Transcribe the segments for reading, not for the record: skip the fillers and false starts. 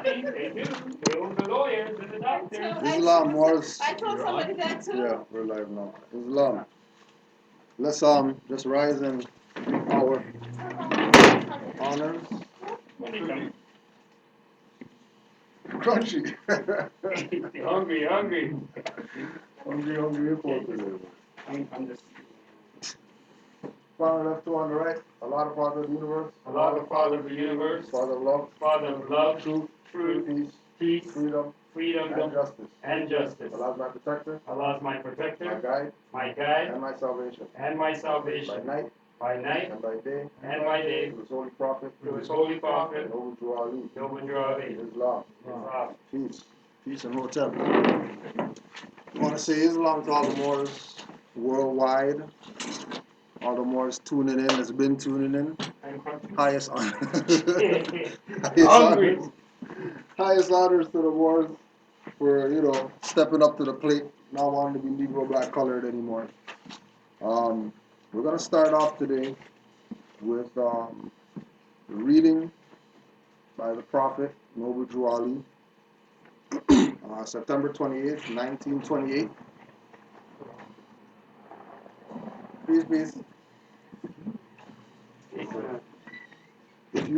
They do. They own the lawyers and the doctors. Islam was. I told somebody that too. Yeah, we're live now. Islam. Let's just rise and give our honors. Crunchy. Hungry, hungry. Hungry important. I'm just Father left two on the right. Allah, the Father of the universe. Allah, the Father of the universe, Father of love. Father of love, Truth. truth, Peace. peace, Freedom. freedom, And justice. and justice. Allah is my protector. Allah is my My protector, guide. my guide, And my salvation. and my By salvation. night. By night And by day. and by day, To his holy prophet. through his holy prophet, Noble Ali. Noble Ali. Islam. Islam. Peace. Peace and hotel. I want to say Islam to all the Moors worldwide. All the Moors tuning in, has been tuning in. I'm crunchy. Highest honors. Hungry. Highest honors to the Moors for, stepping up to the plate, not wanting to be Negro black colored anymore. We're going to start off today with the reading by the Prophet, Noble Drew Ali, September 28th, 1928. Peace, peace. If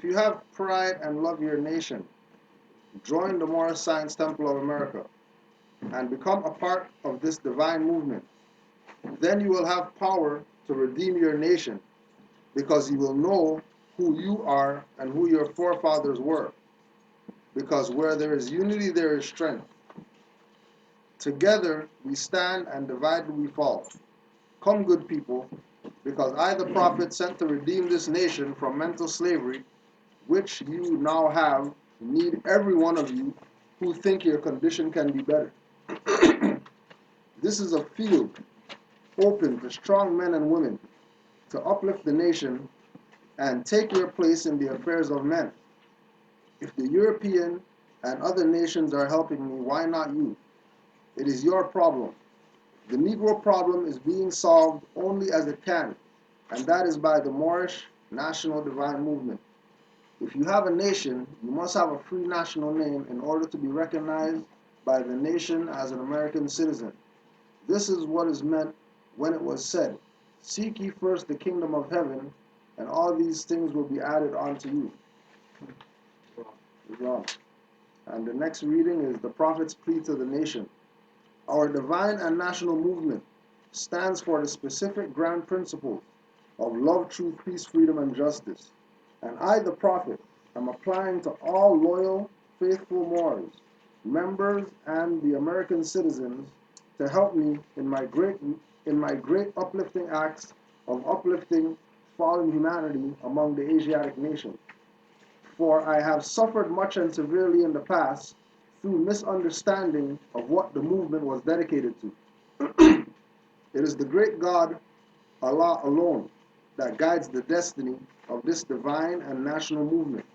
you have pride and love your nation, join the Morris Science Temple of America and become a part of this divine movement. Then you will have power to redeem your nation because you will know who you are and who your forefathers were. Because where there is unity, there is strength. Together we stand and divided we fall. Come, good people, because I, the prophet, sent to redeem this nation from mental slavery, which you now have, need every one of you who think your condition can be better. This is a field open to strong men and women to uplift the nation and take your place in the affairs of men. If the European and other nations are helping me, why not you? It is your problem. The Negro problem is being solved only as it can, and that is by the Moorish National Divine Movement. If you have a nation, you must have a free national name in order to be recognized by the nation as an American citizen. This is what is meant when it was said, "Seek ye first the kingdom of heaven, and all these things will be added unto you." Wrong. And the next reading is the Prophet's plea to the nation. Our divine and national movement stands for the specific grand principles of love, truth, peace, freedom, and justice. And I, the Prophet, am applying to all loyal, faithful Moors, members, and the American citizens to help me in my great uplifting acts of uplifting fallen humanity among the Asiatic nations. For I have suffered much and severely in the past through misunderstanding of what the movement was dedicated to. It is the great God, Allah alone, that guides the destiny of this divine and national movement.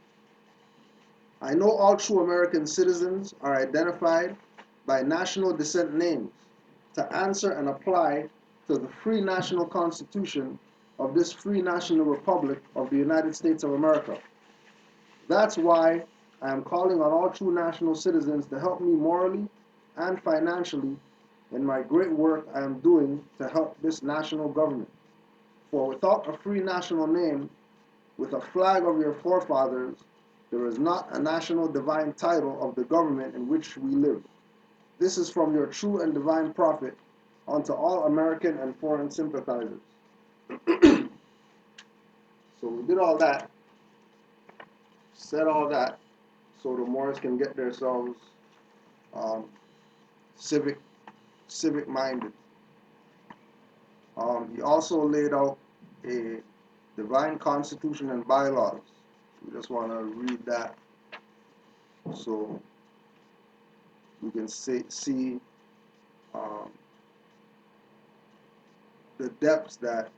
I know all true American citizens are identified by national descent names to answer and apply to the free national constitution of this free national republic of the United States of America. That's why I am calling on all true national citizens to help me morally and financially in my great work I am doing to help this national government. For without a free national name, with a flag of your forefathers, there is not a national divine title of the government in which we live. This is from your true and divine prophet unto all American and foreign sympathizers. So we did all that, said all that, so the Moors can get themselves um, civic minded. He also laid out a divine constitution and bylaws. We just want to read that so we can see um, the depths that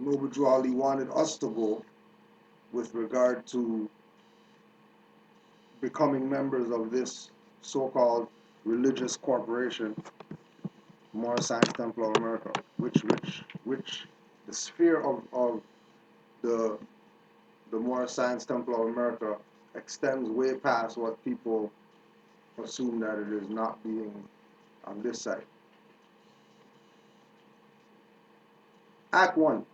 Noble Drew Ali wanted us to go with regard to becoming members of this so-called religious corporation, Moral Science Temple of America, which the sphere of the Moral Science Temple of America extends way past what people assume that it is not being on this side. Act 1.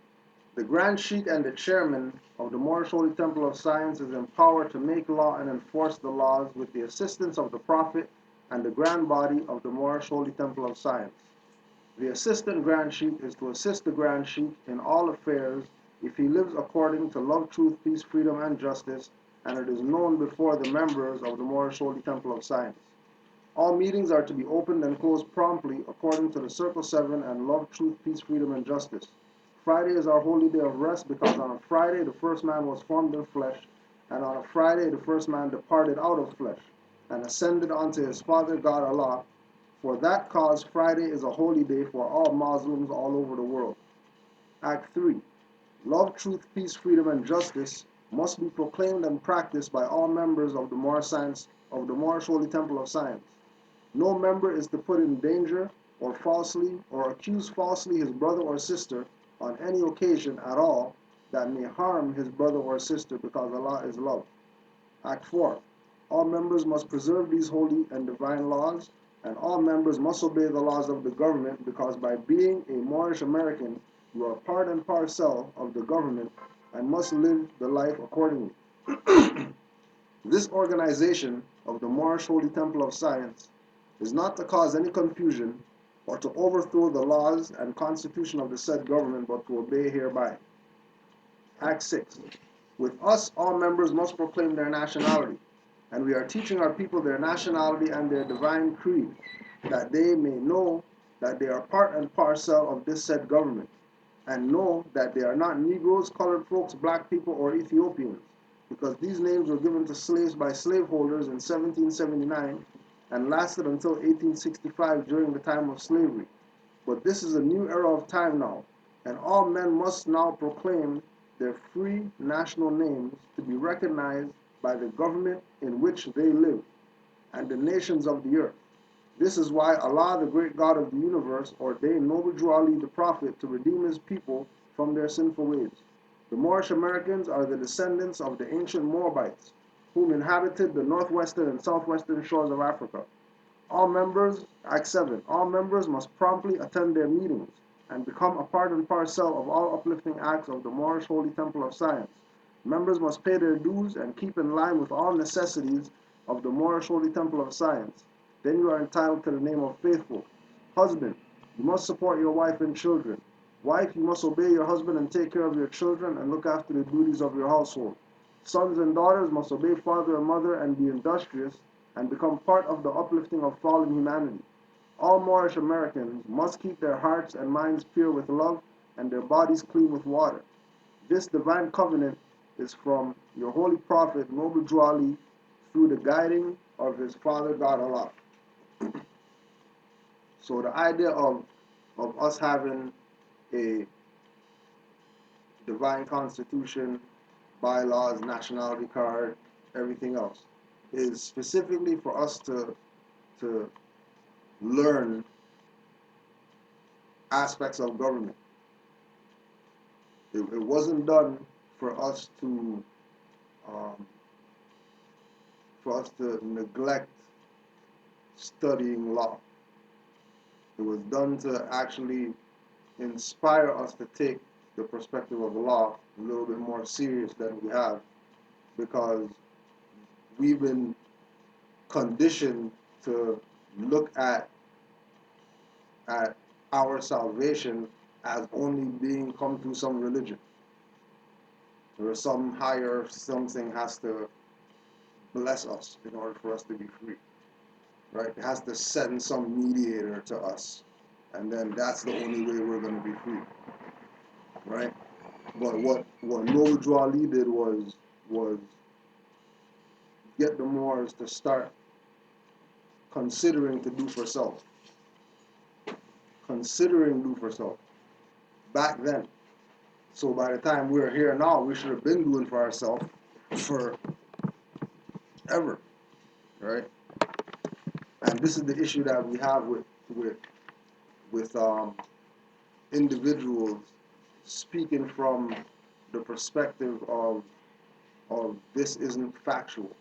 The Grand Sheik and the chairman of the Moorish Holy Temple of Science is empowered to make law and enforce the laws with the assistance of the Prophet and the Grand Body of the Moorish Holy Temple of Science. The Assistant Grand Sheik is to assist the Grand Sheik in all affairs if he lives according to love, truth, peace, freedom, and justice, and it is known before the members of the Moorish Holy Temple of Science. All meetings are to be opened and closed promptly according to the Circle 7 and love, truth, peace, freedom, and justice. Friday is our holy day of rest because on a Friday the first man was formed in flesh, and on a Friday the first man departed out of flesh, and ascended unto his Father God Allah. For that cause Friday is a holy day for all Muslims all over the world. Act 3. Love, truth, peace, freedom, and justice must be proclaimed and practiced by all members of the Moorish Holy Temple of Science. No member is to put in danger or accuse falsely his brother or sister on any occasion at all that may harm his brother or sister because Allah is love. Act 4. All members must preserve these holy and divine laws, and all members must obey the laws of the government because by being a Moorish American, you are part and parcel of the government and must live the life accordingly. This organization of the Moorish Holy Temple of Science is not to cause any confusion or to overthrow the laws and constitution of the said government, but to obey hereby. Act 6. With us, all members must proclaim their nationality, and we are teaching our people their nationality and their divine creed, that they may know that they are part and parcel of this said government, and know that they are not Negroes, colored folks, black people, or Ethiopians, because these names were given to slaves by slaveholders in 1779 and lasted until 1865 during the time of slavery. But this is a new era of time now, and all men must now proclaim their free national names to be recognized by the government in which they live and the nations of the earth. This is why Allah, the great God of the universe, ordained Noble Drew Ali the Prophet to redeem his people from their sinful ways. The Moorish Americans are the descendants of the ancient Moabites, whom inhabited the northwestern and southwestern shores of Africa. Act 7, all members must promptly attend their meetings and become a part and parcel of all uplifting acts of the Moorish Holy Temple of Science. Members must pay their dues and keep in line with all necessities of the Moorish Holy Temple of Science. Then you are entitled to the name of faithful. Husband, you must support your wife and children. Wife, you must obey your husband and take care of your children and look after the duties of your household. Sons and daughters must obey father and mother and be industrious and become part of the uplifting of fallen humanity. All Moorish Americans must keep their hearts and minds pure with love and their bodies clean with water. This divine covenant is from your holy prophet, Noble Drew Ali, through the guiding of his Father God Allah. So the idea of us having a divine constitution, bylaws, nationality card, everything else, is specifically for us to learn aspects of government. It wasn't done for us to neglect studying law. It was done to actually inspire us to take the perspective of the law a little bit more serious than we have, because we've been conditioned to look at our salvation as only being come through some religion. There is some higher something has to bless us in order for us to be free. Right? It has to send some mediator to us, and then that's the only way we're going to be free. Right? But what Noble Drew Ali did was get the Moors to start considering to do for self. Considering do for self. Back then. So by the time we're here now, we should have been doing for ourselves for ever. Right? And this is the issue that we have with individuals speaking from the perspective of of this isn't factual.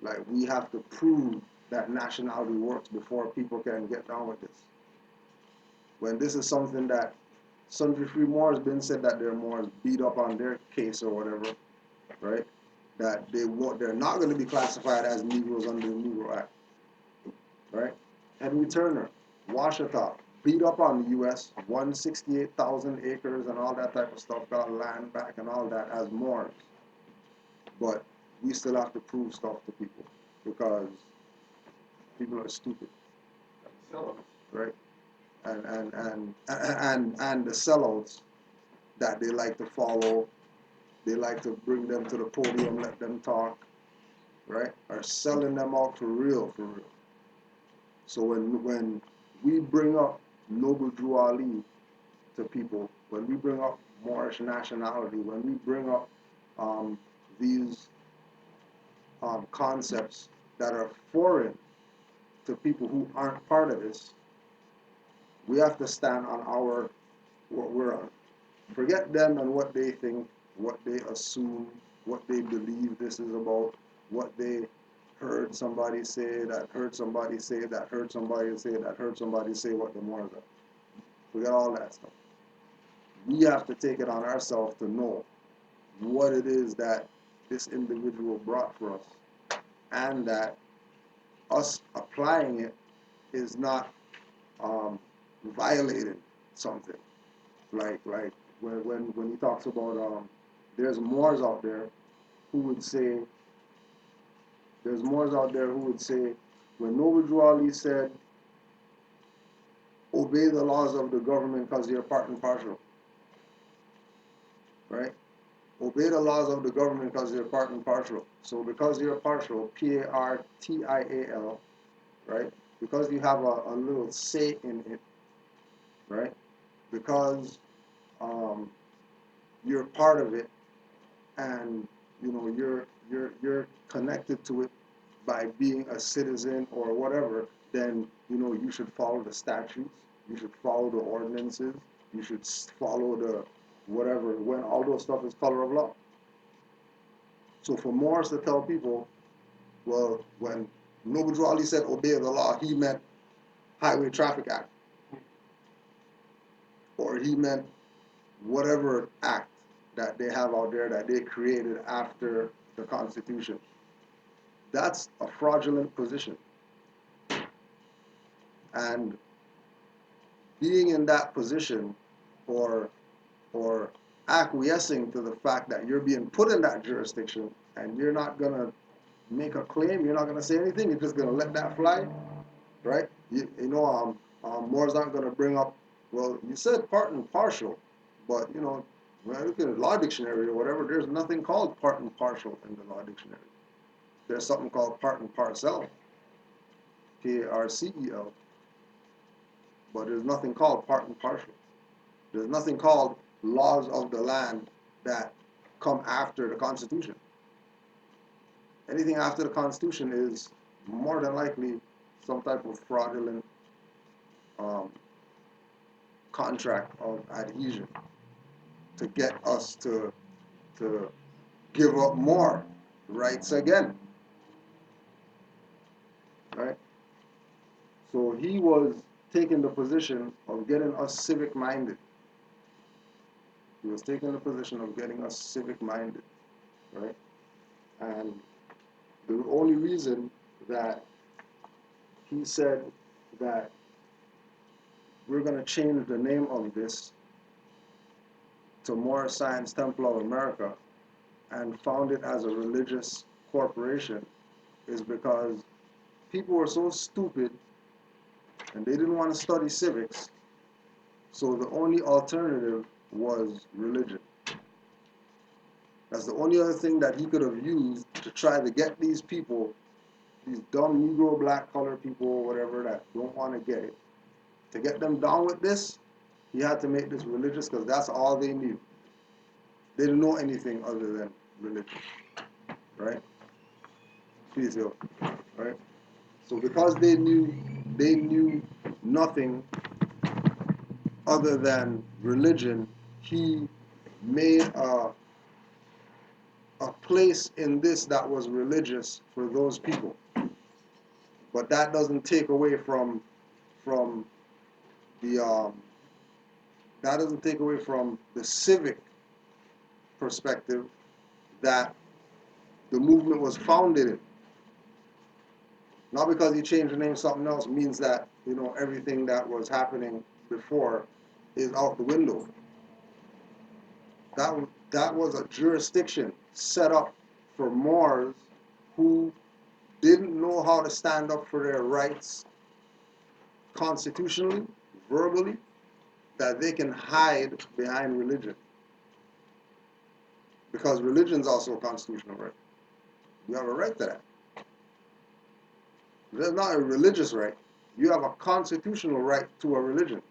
Like, we have to prove that nationality works before people can get down with this. When this is something that Sundry Free Moors been said that their Moors beat up on their case or whatever, right? That they're not going to be classified as Negroes under the Negro Act, right? Henry Turner, Washita, beat up on the U.S., won 68,000 acres and all that type of stuff, got land back and all that as Moors. But we still have to prove stuff to people because people are stupid, right? And the sellouts that they like to follow, they like to bring them to the podium, let them talk, right? Are selling them out for real, for real. So when we bring up Noble Drew Ali to people, when we bring up Moorish nationality, when we bring up these concepts that are foreign to people who aren't part of this, we have to stand on what we're on. Forget them and what they think, what they assume, what they believe this is about, what they heard somebody say, that heard somebody say, that heard somebody say, that heard somebody say what the Moors are. Forget all that stuff. We have to take it on ourselves to know what it is that this individual brought for us, and that us applying it is not violating something. Like when he talks about there's Moors out there who would say when Noble Drew Ali said obey the laws of the government because you're part and partial, right? Obey the laws of the government because you're part and partial. So because you're partial, partial, right? Because you have a little say in it, right? Because you're part of it, and you're connected to it by being a citizen or whatever, then you should follow the statutes, you should follow the ordinances, you should follow the whatever, when all those stuff is color of law. So for Morris to tell people, well, when Noble Drew Ali said obey the law, he meant Highway Traffic Act, or he meant whatever act that they have out there that they created after the Constitution. That's a fraudulent position. And being in that position, or acquiescing to the fact that you're being put in that jurisdiction and you're not going to make a claim, you're not going to say anything, you're just going to let that fly, right? Moors aren't going to bring up, well, you said part and partial, but when I look at the law dictionary or whatever, there's nothing called part and partial in the law dictionary. There's something called part and parcel, Parcel, but there's nothing called part and partial. There's nothing called laws of the land that come after the Constitution. Anything after the Constitution is more than likely some type of fraudulent contract of adhesion to get us to give up more rights again, right? So he was taking the position of getting us civic minded. He was taking the position of getting us civic minded, right? And the only reason that he said that we're going to change the name of this to Moorish Science Temple of America and found it as a religious corporation is because people were so stupid and they didn't want to study civics, so the only alternative was religion. That's the only other thing that he could have used to try to get these people, these dumb Negro, black, colored people, or whatever, that don't want to get it, to get them down with this. He had to make this religious because that's all they knew. They didn't know anything other than religion, right? Please help, right? So because they knew nothing other than religion, he made a place in this that was religious for those people. But that doesn't take away from the the civic perspective that the movement was founded in. Not because he changed the name to something else means that, everything that was happening before is out the window. That was a jurisdiction set up for Moors who didn't know how to stand up for their rights constitutionally, verbally, that they can hide behind religion. Because religion is also a constitutional right. You have a right to that. That's not a religious right. You have a constitutional right to a religion,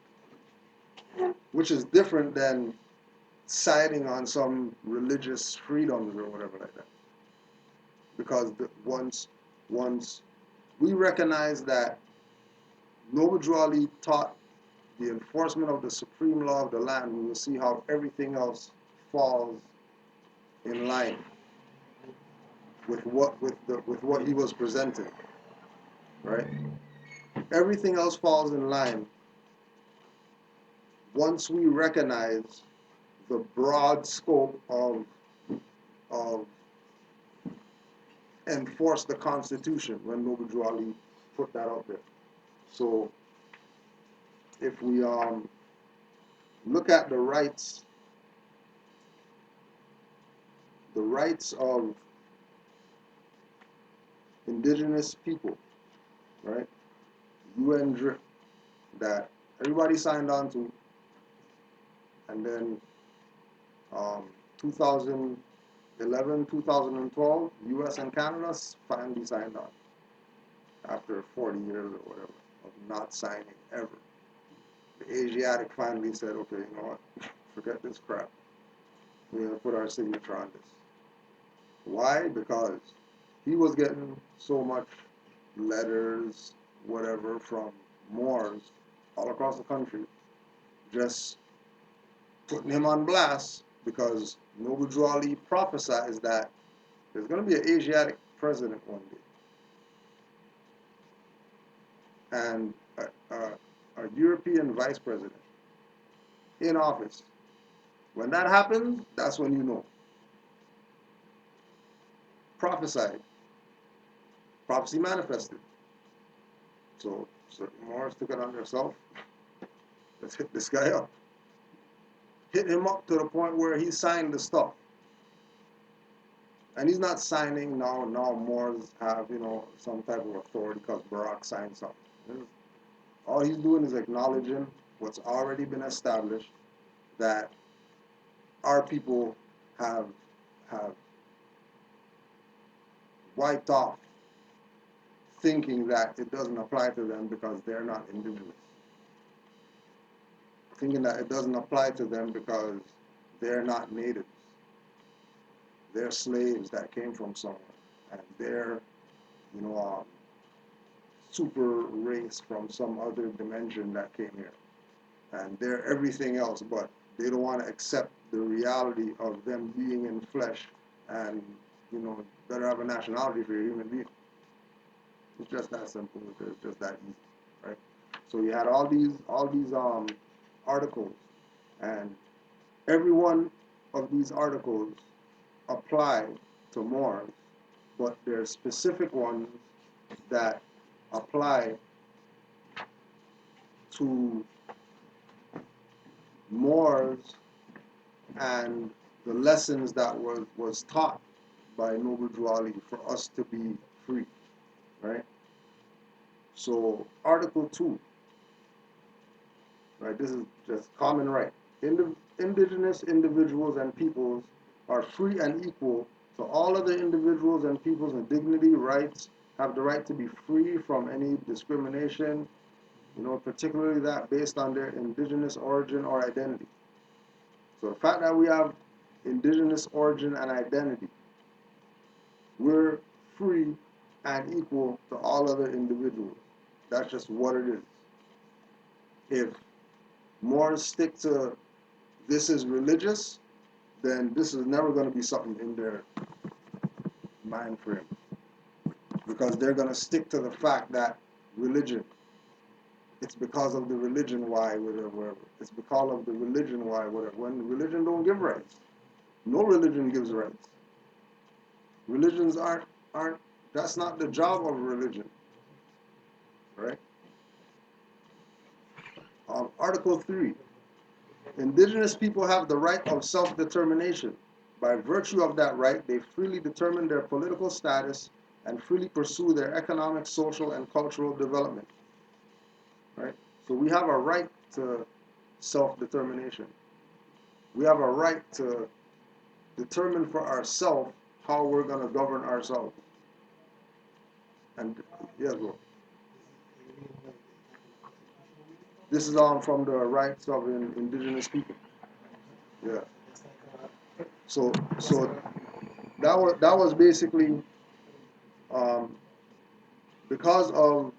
which is different than siding on some religious freedoms or whatever like that. Because once we recognize that Noble Drew Ali taught the enforcement of the supreme law of the land, we will see how everything else falls in line with what he was presenting, right? Everything else falls in line once we recognize the broad scope of enforce the Constitution when Noble Drew Ali put that out there. So if we look at the rights of indigenous people, right? UN DRIP that everybody signed on to, and then 2011, 2012, US and Canada finally signed on after 40 years or whatever of not signing ever. The Asiatic finally said, okay, you know what, forget this crap. We're going to put our signature on this. Why? Because he was getting so much letters, whatever, from Moors all across the country, just putting him on blast because Noble Drew Ali prophesied that there's going to be an Asiatic president one day. And a European vice president in office. When that happens, that's when you know. Prophesied. Prophecy manifested. So certain Moors took it on themselves. Let's hit this guy up. Hit him up to the point where he signed the stuff. And he's not signing now. Now Moors have, some type of authority because Barack signed something. All he's doing is acknowledging what's already been established, that our people have wiped off, thinking that it doesn't apply to them because they're not indigenous. Thinking that it doesn't apply to them because they're not natives. They're slaves that came from somewhere. And they're, super race from some other dimension that came here. And they're everything else, but they don't want to accept the reality of them being in flesh and, better have a nationality for a human being. It's just that simple. It's just that easy, right? So you had all these articles, and every one of these articles apply to Moors, but there are specific ones that apply to Moors and the lessons that was taught by Noble Drew Ali for us to be free, right? So Article 2, right, this is just common right. Indigenous individuals and peoples are free and equal to all other individuals and peoples in dignity, rights, have the right to be free from any discrimination, particularly that based on their indigenous origin or identity. So the fact that we have indigenous origin and identity, we're free and equal to all other individuals. That's just what it is. If Moors stick to this is religious, then this is never going to be something in their mind frame, because they're going to stick to the fact that religion, it's because of the religion why, whatever. It's because of the religion why, whatever. When religion don't give rights. No religion gives rights. Religions aren't, that's not the job of religion, right? Article 3, indigenous people have the right of self-determination. By virtue of that right, they freely determine their political status and freely pursue their economic, social, and cultural development, right? So we have a right to self-determination. We have a right to determine for ourselves how we're going to govern ourselves. And yes, bro. This is from the rights of indigenous people. Yeah. So that was basically um, because of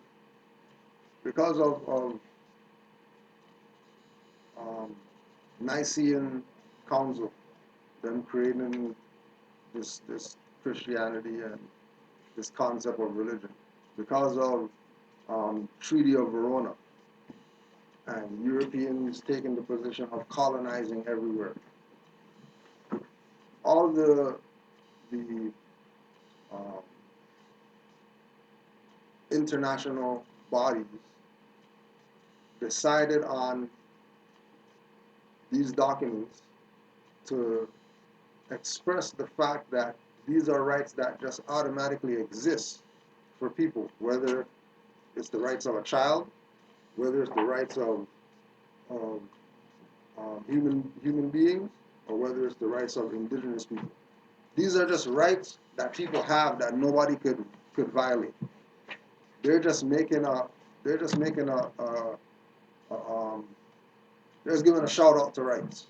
Nicene Council, them creating this Christianity and this concept of religion, because of Treaty of Verona and Europeans taking the position of colonizing everywhere. All the um, international bodies decided on these documents to express the fact that these are rights that just automatically exist for people, whether it's the rights of a child, whether it's the rights of human beings, or whether it's the rights of indigenous people. These are just rights that people have that nobody could violate. They're just making a they're just making a they're just giving a shout out to rights,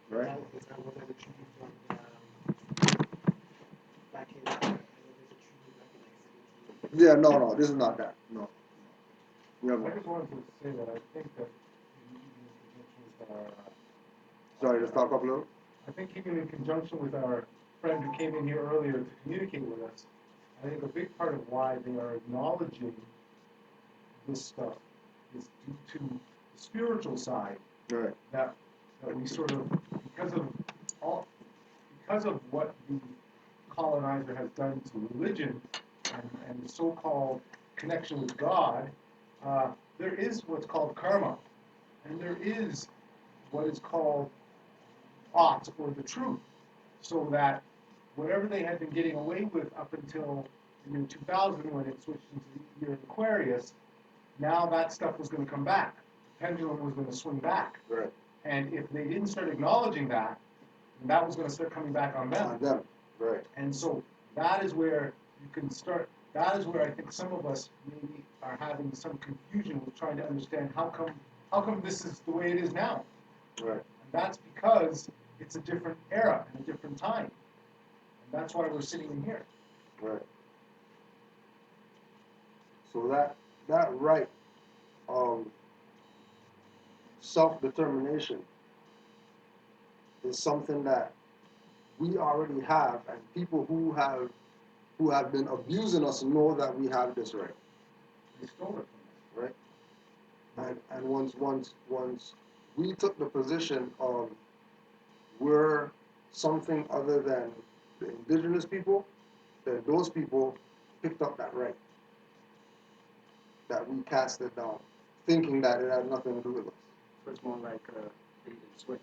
right? Yeah, no, this is not that. No. I just wanted to say that I think that Sorry, just talk up a little. I think even in conjunction with our friend who came in here earlier to communicate with us, I think a big part of why they are acknowledging this stuff is due to the spiritual side. Right. That we sort of because of what the colonizer has done to religion and the so-called connection with God, there is what's called karma, and there is what is called ought or the truth, so that whatever they had been getting away with up until the year 2000 when it switched into the year of Aquarius, now that stuff was going to come back. The pendulum was going to swing back. Right. And if they didn't start acknowledging that, that was going to start coming back on them. On them. Right. And so that is where you can start. That is where I think some of us maybe are having some confusion with trying to understand how come this is the way it is now. Right. And that's because it's a different era and a different time. And that's why we're sitting in here. Right. So that right of self-determination is something that we already have, and people who have been abusing us know that we have this right. They stole it from us. Right? And once we took the position of we're something other than the indigenous people, then those people picked up that right. That we cast it down, thinking that it had nothing to do with us. So it's more like a bait and switch.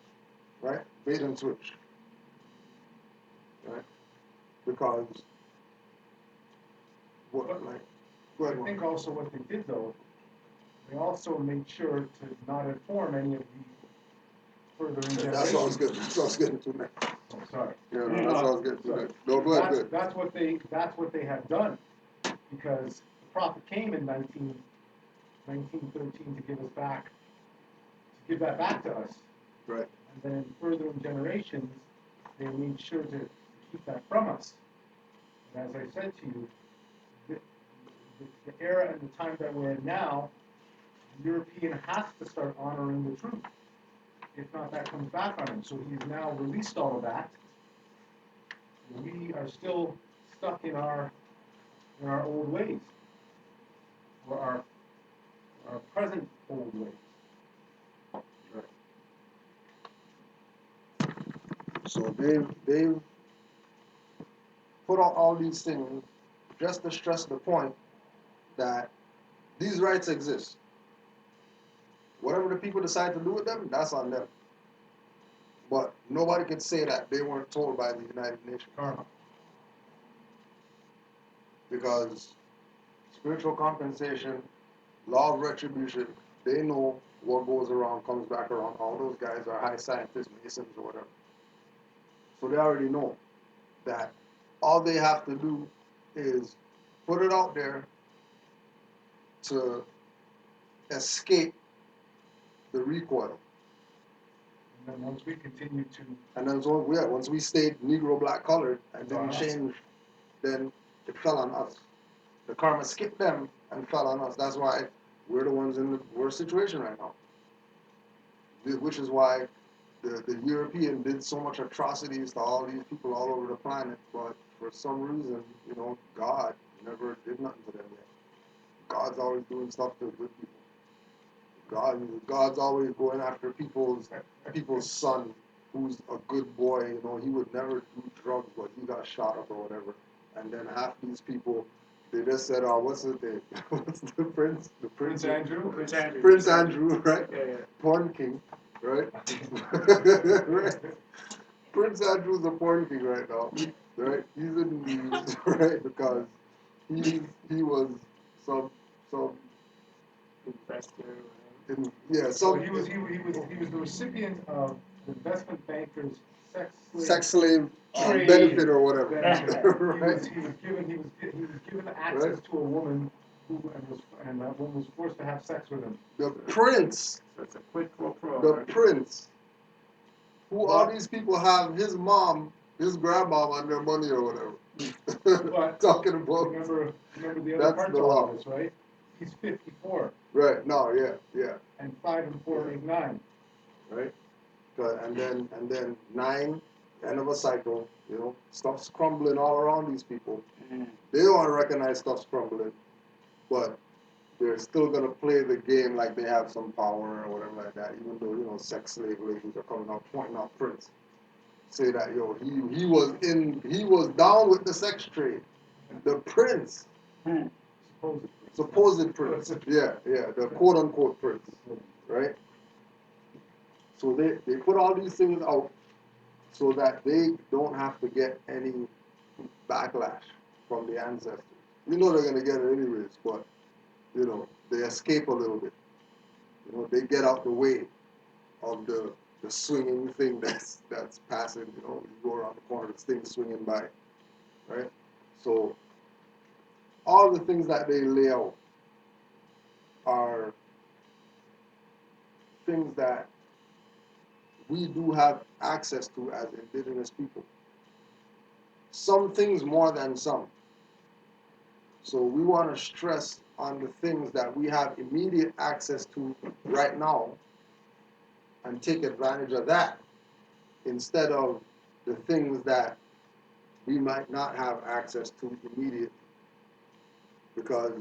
Right? Bait and switch. Right? Because what like go ahead, I think also what they did though, they also made sure to not inform any of the further generations. That's what I was getting. That's what I was getting to now. Oh, sorry. Yeah, no, that's what I was getting to. No, go ahead. That's what they have done, because the prophet came in 1913 to give that back to us. Right. And then in further generations, they made sure to keep that from us. And as I said to you, the era and the time that we're in now, the European has to start honoring the truth. If not, that comes back on him. So he's now released all of that. we are still stuck in our old ways, or our present old ways. So they've put out all these things just to stress the point that these rights exist. Whatever the people decide to do with them, that's on them. But nobody can say that they weren't told by the United Nations. Karma. Because spiritual compensation, law of retribution, they know what goes around comes back around. All those guys are high scientists, masons, or whatever. So they already know that all they have to do is put it out there to escape the recoil. And then once we continue to, And then once we stayed Negro, black, colored, and didn't change, then it fell on us. The karma skipped them and fell on us. That's why we're the ones in the worst situation right now. Which is why the European did so much atrocities to all these people all over the planet, but for some reason, God never did nothing to them yet. God's always doing stuff to good people. God's always going after people's son who's a good boy. He would never do drugs, but he got shot up or whatever. And then half these people, they just said, "Oh, what's his name? What's the prince? The Prince Andrew. Prince Andrew, right? Yeah. Porn king, right? Right. Prince Andrew's a porn king right now, right? He's in the news, right? Because he was some Investor. So he was the recipient of the investment banker's sex slave trade benefit or whatever. benefit. Right. He was given access Right. to a woman and that woman was forced to have sex with him. The prince, So it's a quid pro quo. the right? prince, who all But- these people have his mom, his grandmom on their money or whatever. But Talking about. remember the other That's part the to all law. of this, right? He's 54, Right. No. Yeah. and 5 and 4 make 9. Right. And then 9, end of a cycle. Stuff's crumbling all around these people. Mm. They don't want to recognize stuff's crumbling, but they're still gonna play the game like they have some power or whatever like that. Even though sex slave ladies are coming out pointing out Prince, say that he was down with the sex trade. The Prince, supposed Prince, yeah, the quote unquote Prince, right? So they put all these things out so that they don't have to get any backlash from the ancestors. They're gonna get it anyways, but they escape a little bit. They get out the way of the swinging thing that's passing. You go around the corner, this thing swinging by, right? So all the things that they lay out are things that we do have access to as indigenous people. Some things more than some. So we want to stress on the things that we have immediate access to right now and take advantage of that instead of the things that we might not have access to immediately. Because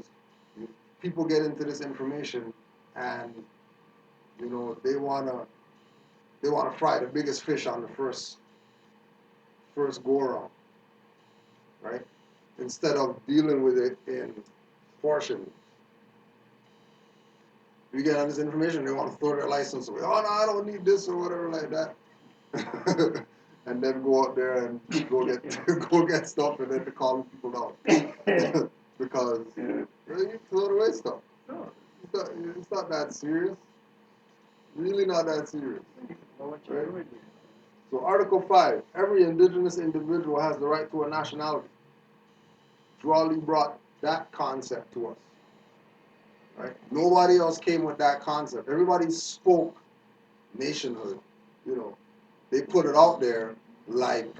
people get into this information and they wanna fry the biggest fish on the first go around, right? Instead of dealing with it in portions. You get on this information, they want to throw their license away. Oh no, I don't need this or whatever like that. And then go out there and go get stuff and then to calm people down. Because really, you throw away stuff. No, It's not that serious. Really not that serious. know what you're doing. So Article 5, every indigenous individual has the right to a nationality. Drawley brought that concept to us. Right? Nobody else came with that concept. Everybody spoke nationhood. They put it out there like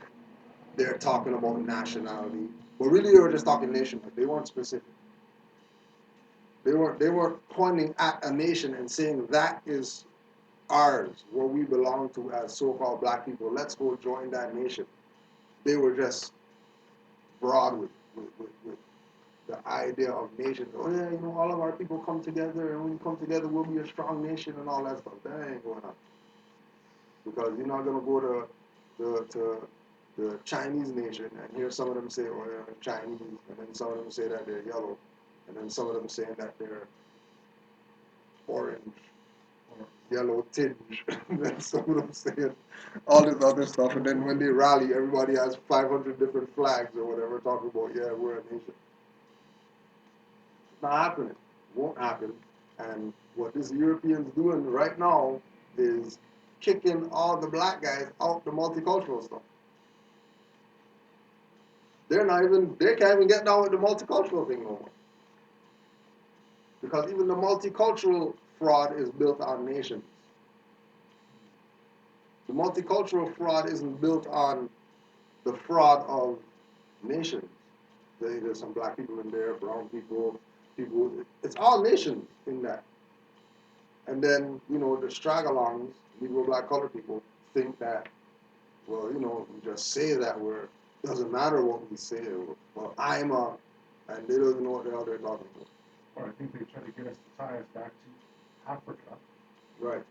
they're talking about nationality. But really they were just talking nationhood. They weren't specific. They weren't pointing at a nation and saying that is ours, where we belong to as so-called black people. Let's go join that nation. They were just broad with the idea of nations. Oh yeah, all of our people come together, and when we come together, we'll be a strong nation and all that stuff. That ain't going on. Because you're not gonna go to the Chinese nation and hear some of them say, oh yeah, Chinese, and then some of them say that they're yellow, and then some of them saying that they're orange or yellow tinge, and then some of them saying all this other stuff, and then when they rally, everybody has 500 different flags or whatever, talking about, yeah, we're a nation. It's not happening. It won't happen. And what this Europeans doing right now is kicking all the black guys out the multicultural stuff. They can't even get down with the multicultural thing no more. Because even the multicultural fraud is built on nations. The multicultural fraud isn't built on the fraud of nations. There's some black people in there, brown people, it's all nations in that. And then, the straggle-alongs, Negro, black, colored people, think that, well, we just say that doesn't matter what we say, well, and they don't know what the hell they're talking about. Or I think they try to get us to tie us back to Africa. Right.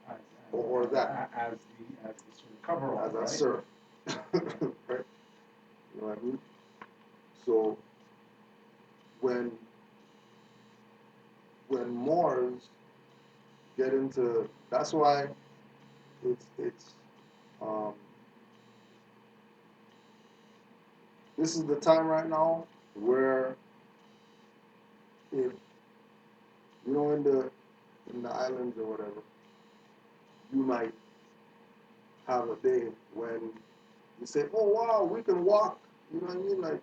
Or that. As the sort of coverall, as a right? serf. Right? You know what I mean? So, when Moors get into, that's why this is the time right now where if in the islands or whatever, you might have a day when you say, oh wow, we can walk, you know what I mean, like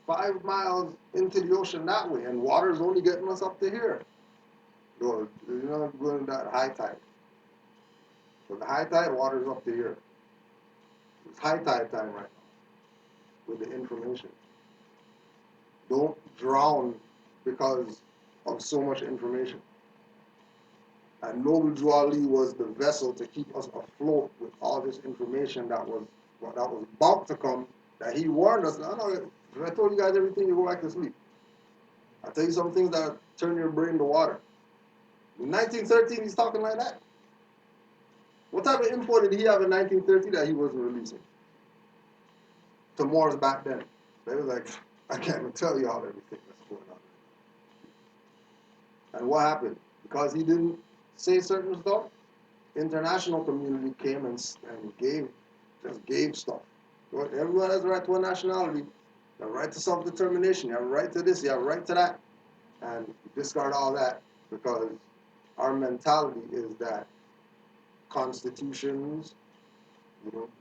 5 miles into the ocean that way, and water's only getting us up to here. You're not going that high tide. So the high tide, water's up to here. It's high tide time right now with the information. Don't drown because of so much information. And Noble Drew Ali was the vessel to keep us afloat with all this information that was about to come, that he warned us. If I told you guys everything, you go back to sleep. I'll tell you some things that turn your brain to water. In 1913, he's talking like that. What type of info did he have in 1930 that he wasn't releasing? To Moors back then. They were like, I can't even tell you all everything that's going on. And what happened? Because he didn't say certain stuff, international community came and gave stuff. Everyone has a right to a nationality. You have a right to self-determination. You have a right to this. You have a right to that. And discard all that because our mentality is that constitutions,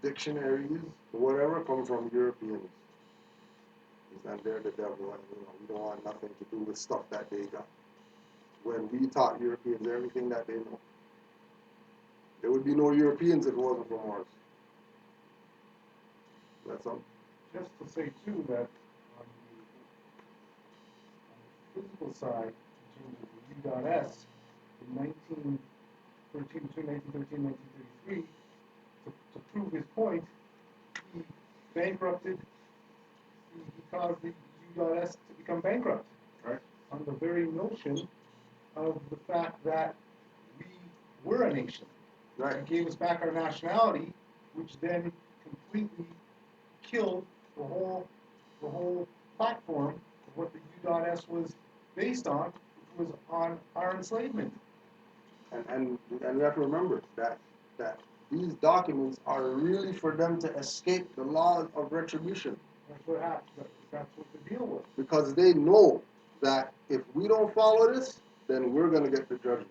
dictionaries, whatever, come from Europeans. And they're the devil, and we don't want nothing to do with stuff that they got. When we taught Europeans everything that they know, there would be no Europeans if it wasn't for Morris. That's all. Just to say too that on the physical side, in terms of the U.S. in 1913, between 1913 and 1933, to prove his point, he bankrupted. He caused the U.S. to become bankrupt, right? On the very notion of the fact that we were a nation. Right. He gave us back our nationality, which then completely killed the whole platform of what the U.S. was based on, which was on our enslavement. And we have to remember that these documents are really for them to escape the laws of retribution. That's what happened. That's what the deal was. Because they know that if we don't follow this, then we're going to get the judgment.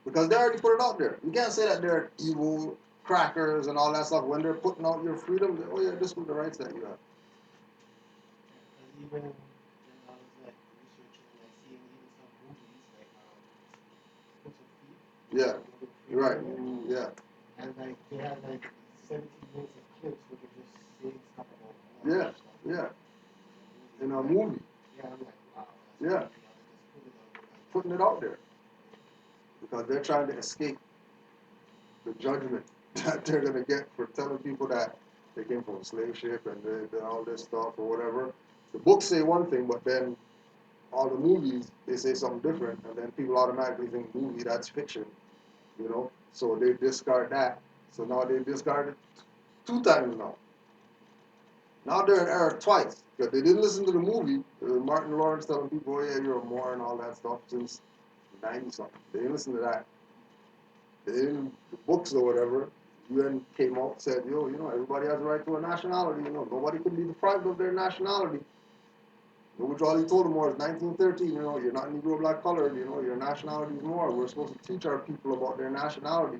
Because they already put it out there. You can't say that they're evil crackers and all that stuff when they're putting out your freedom. Oh yeah, this was the rights that you have. Even when I was like researching, like seeing even some movies like Prince of Thief. Yeah, you're right. Yeah. And like they had like 17 minutes of clips where they're just saying stuff about Yeah, stuff. yeah. In a movie. Yeah, I'm like, wow. Yeah. Putting it out there. Because they're trying to escape the judgment that they're going to get for telling people that they came from a slave ship and they did all this stuff or whatever. The books say one thing, but then all the movies, they say something different, and then people automatically think movie, that's fiction, you know? So they discard that. So now they discard it 2 times now. Now they're in error twice, because they didn't listen to the movie. Martin Lawrence telling people, oh yeah, you're a Moor and all that stuff since 90-something. They didn't listen to that. They didn't, the books or whatever, UN came out and said, yo, you know, everybody has a right to a nationality, you know, nobody can be deprived of their nationality. Which all he told them was 1913, you know, you're not Negro, black, colored, you know, your nationality is more. We're supposed to teach our people about their nationality.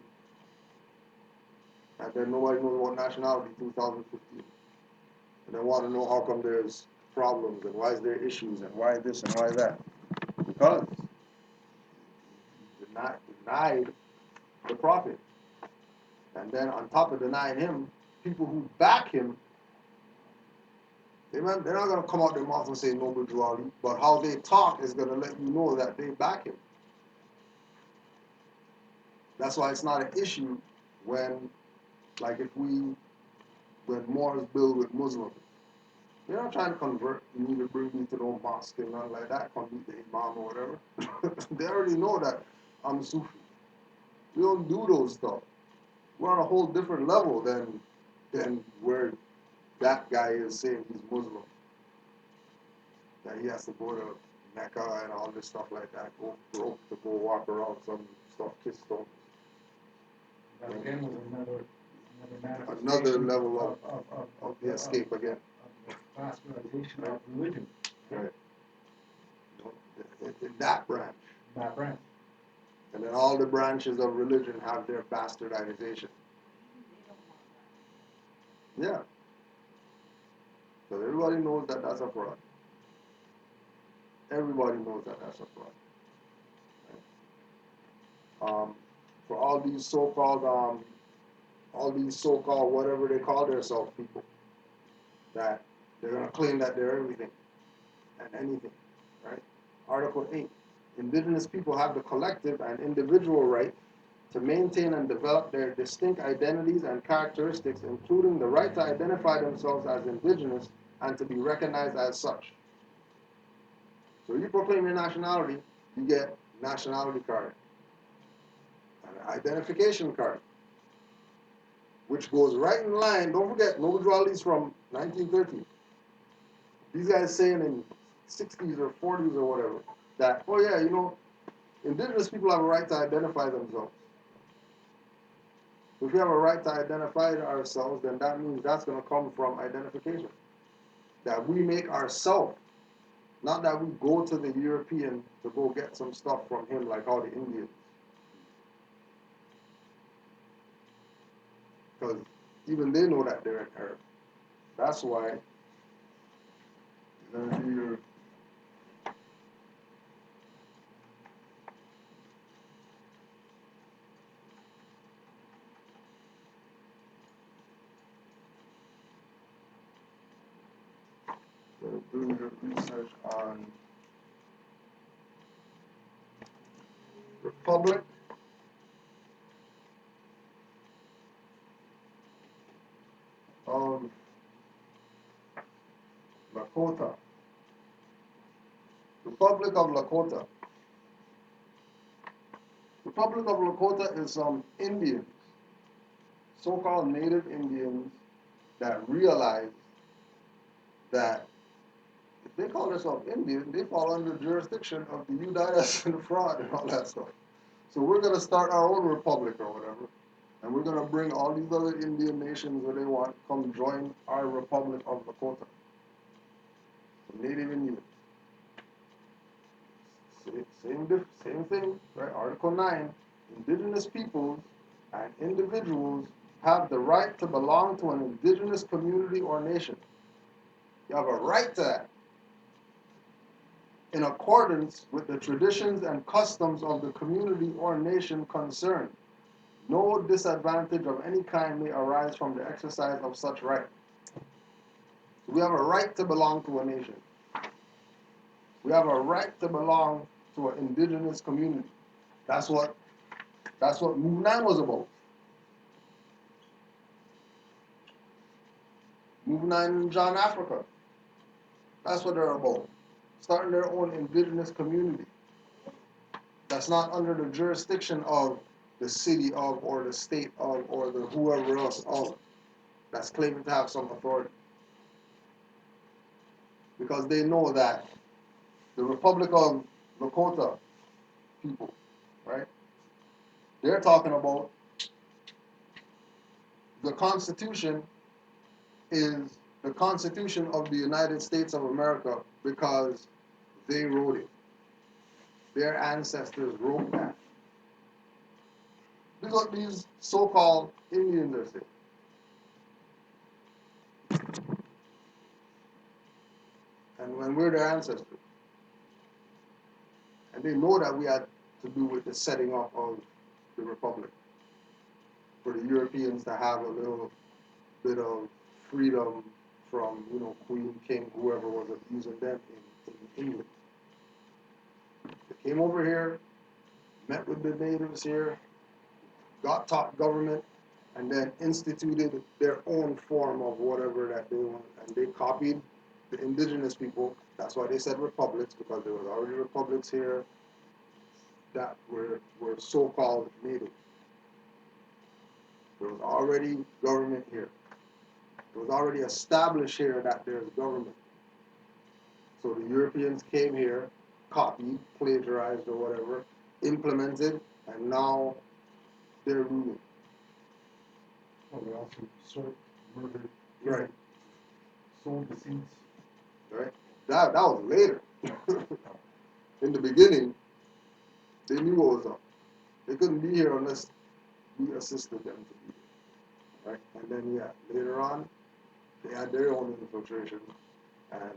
And then nobody knows about nationality 2015. And they want to know how come there's problems and why is there issues and why this and why that. Because denied the prophet. And then on top of denying him, people who back him, they're not going to come out their mouth and say Noble Drew Ali, but how they talk is going to let you know that they back him. That's why it's not an issue when, like when Moors build with Muslims. They're not trying to convert me to bring me to no mosque and nothing like that, come meet the imam or whatever. They already know that I'm Sufi. We don't do those stuff. We're on a whole different level than where that guy is saying he's Muslim. That he has to go to Mecca and all this stuff like that, go broke to go walk around some stuff, kiss stones. That again was another Another manifestation level of of the escape again. Of the classification of religion. Right. In that branch. That branch. And then all the branches of religion have their bastardization. Yeah. So everybody knows that that's a fraud. Everybody knows that that's a fraud. Right? For all these so-called whatever they call themselves people, that they're going to claim that they're everything and anything, right? Article 8, indigenous people have the collective and individual right to maintain and develop their distinct identities and characteristics, including the right to identify themselves as indigenous and to be recognized as such. So you proclaim your nationality, you get nationality card, an identification card, which goes right in line. Don't forget, Noble Drew Ali is from 1913. These guys saying in 60s or 40s or whatever that, oh yeah, you know, indigenous people have a right to identify themselves. If we have a right to identify ourselves, then that means that's going to come from identification. That we make ourselves, not that we go to the European to go get some stuff from him like all the Indians. Because even they know that they're in error. That's why you're going to do your research on Republic of Lakota. Republic of Lakota. Republic of Lakota is some Indians, so-called native Indians, that realize that if they call themselves Indian, they fall under the jurisdiction of the UDIS and the fraud and all that stuff. So we're going to start our own republic or whatever, and we're going to bring all these other Indian nations that they want come join our Republic of Lakota. Native Indians. Same thing, right? Article 9, indigenous peoples and individuals have the right to belong to an indigenous community or nation. You have a right to that, in accordance with the traditions and customs of the community or nation concerned. No disadvantage of any kind may arise from the exercise of such right. We have a right to belong to a nation. We have a right to belong to an indigenous community. That's what Move 9 was about. Moving on in John Africa. That's what they're about. Starting their own indigenous community. That's not under the jurisdiction of the city of or the state of or the whoever else of. That's claiming to have some authority. Because they know that the Republic of Lakota people, right? They're talking about the Constitution is the Constitution of the United States of America because they wrote it. Their ancestors wrote that. This is what these so-called Indians are saying. And when we're their ancestors. And they know that we had to do with the setting up of the Republic. For the Europeans to have a little bit of freedom from, Queen, King, whoever was abusing them in England. They came over here, met with the natives here, got taught government, and then instituted their own form of whatever that they want. And they copied the indigenous people. That's why they said republics, because there was already republics here that were so-called native. There was already government here. It was already established here that there's government. So the Europeans came here, copied, plagiarized or whatever, implemented, and now they're ruling. Well, they also served, murdered, Right. sold the seats. Right? That was later. In the beginning, they knew what was up. They couldn't be here unless we assisted them to be here. Right? And then later on, they had their own infiltration, and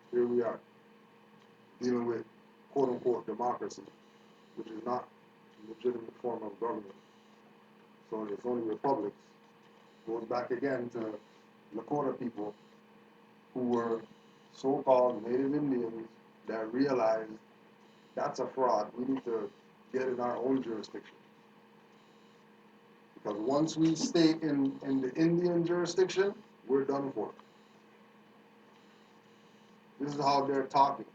here we are, dealing with quote unquote democracy, which is not a legitimate form of government. So it's only republics. Goes back again to Lakota people who were so-called Native Indians that realized that's a fraud. We need to get in our own jurisdiction. Because once we stay in the Indian jurisdiction, we're done for. This is how they're talking.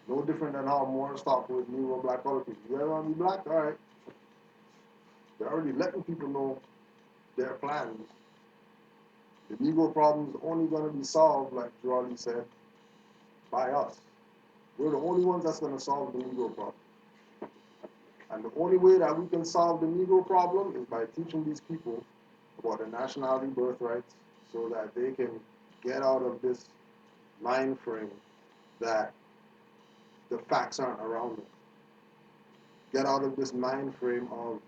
No different than how Moors talk with Negro black color people. You ever want to be black? All right. They're already letting people know their plans. The Negro problem is only going to be solved, like Girardi said, by us. We're the only ones that's going to solve the Negro problem. And the only way that we can solve the Negro problem is by teaching these people about the nationality birthrights so that they can get out of this mind frame that the facts aren't around them. Get out of this mind frame of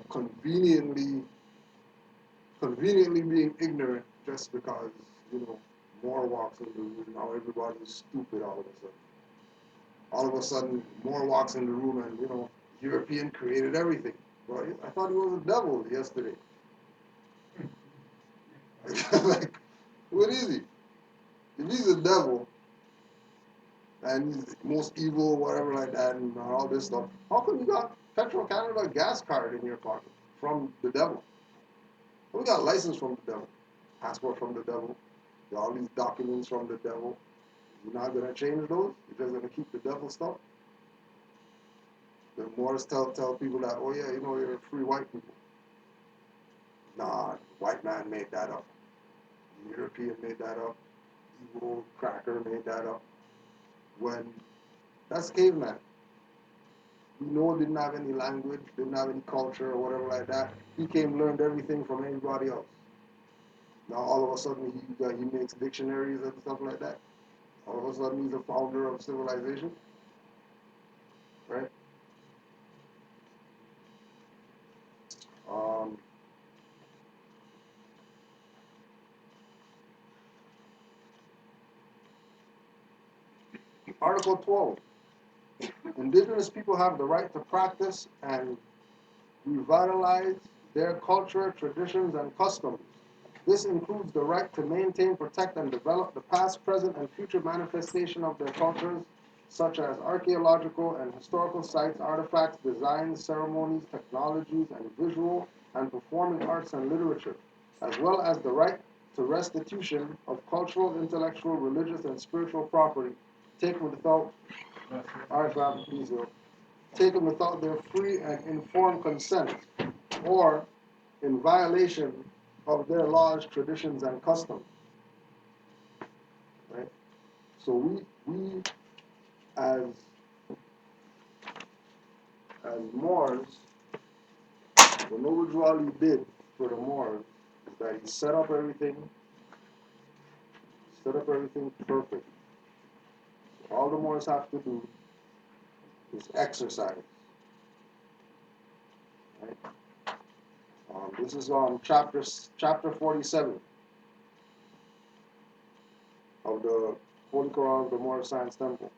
conveniently being ignorant just because, more walks in the room. Now everybody's stupid all of a sudden. All of a sudden, more walks in the room and, European created everything. Well, I thought he was a devil yesterday. Like, what is he? If he's a devil, and he's the most evil, whatever like that, and all this stuff, how come you got Petro Canada gas card in your pocket from the devil? We got a license from the devil, passport from the devil, all these documents from the devil. You're not going to change those? You're just going to keep the devil stuff? The Moors tell people that, oh yeah, you're free white people. Nah, white man made that up. The European made that up. Evil cracker made that up. When that's caveman. Didn't have any language, didn't have any culture or whatever like that. He came, learned everything from anybody else. Now all of a sudden he makes dictionaries and stuff like that. All of a sudden he's a founder of civilization. Right? Article 12. Indigenous people have the right to practice and revitalize their culture, traditions, and customs. This includes the right to maintain, protect, and develop the past, present, and future manifestation of their cultures, such as archaeological and historical sites, artifacts, designs, ceremonies, technologies, and visual and performing arts and literature, as well as the right to restitution of cultural, intellectual, religious, and spiritual property taken without, please, taken without their free and informed consent, or in violation of their laws, traditions, and customs. Right? So we as Moors, what Noble Ali did for the Moors is that he set up everything perfect. All the Moors have to do is exercise. Right? This is on chapter 47 of the Holy Quran of the Moor Science Temple.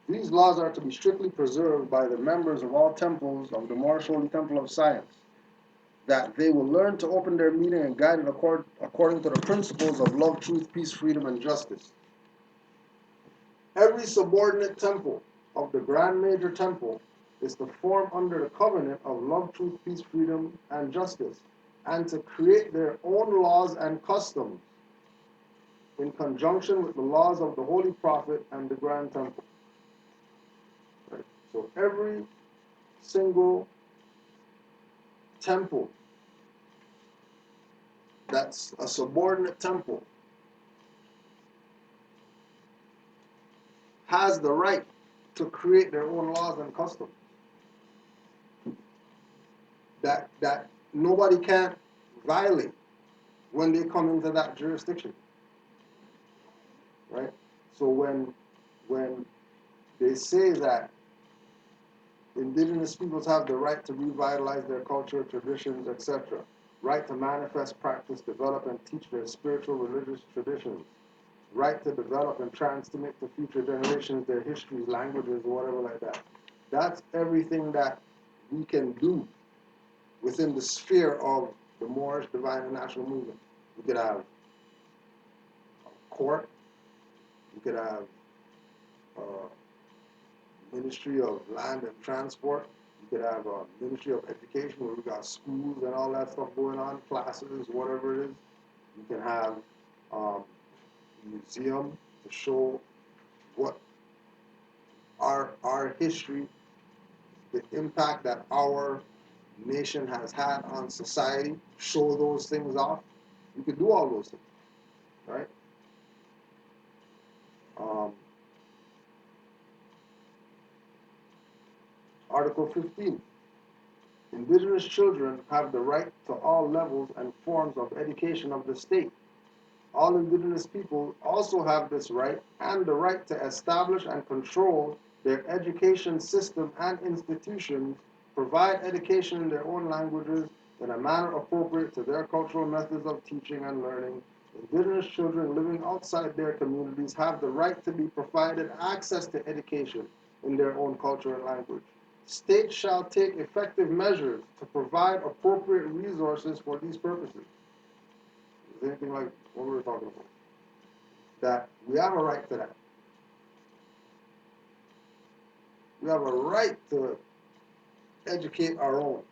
These laws are to be strictly preserved by the members of all temples of the Moorish Holy Temple of Science, that they will learn to open their meeting and guide it according to the principles of love, truth, peace, freedom, and justice. Every subordinate temple of the Grand Major Temple is to form under the covenant of love, truth, peace, freedom, and justice, and to create their own laws and customs in conjunction with the laws of the Holy Prophet and the Grand Temple. Right? So every single temple that's a subordinate temple has the right to create their own laws and customs that nobody can violate when they come into that jurisdiction. Right? So when they say that indigenous peoples have the right to revitalize their culture, traditions, etc., right to manifest, practice, develop, and teach their spiritual, religious traditions, right to develop and transmit to future generations their histories, languages, whatever like that. That's everything that we can do within the sphere of the Moorish Divine and National Movement. We could have a court, we could have Ministry of Land and Transport, you could have a Ministry of Education where we got schools and all that stuff going on, classes, whatever it is. You can have a museum to show what our history, the impact that our nation has had on society, show those things off. You could do all those things, right? Article 15. Indigenous children have the right to all levels and forms of education of the state. All indigenous people also have this right and the right to establish and control their education system and institutions, provide education in their own languages in a manner appropriate to their cultural methods of teaching and learning. Indigenous children living outside their communities have the right to be provided access to education in their own culture and language. States shall take effective measures to provide appropriate resources for these purposes. Is anything like what we were talking about? That we have a right to that. We have a right to educate our own.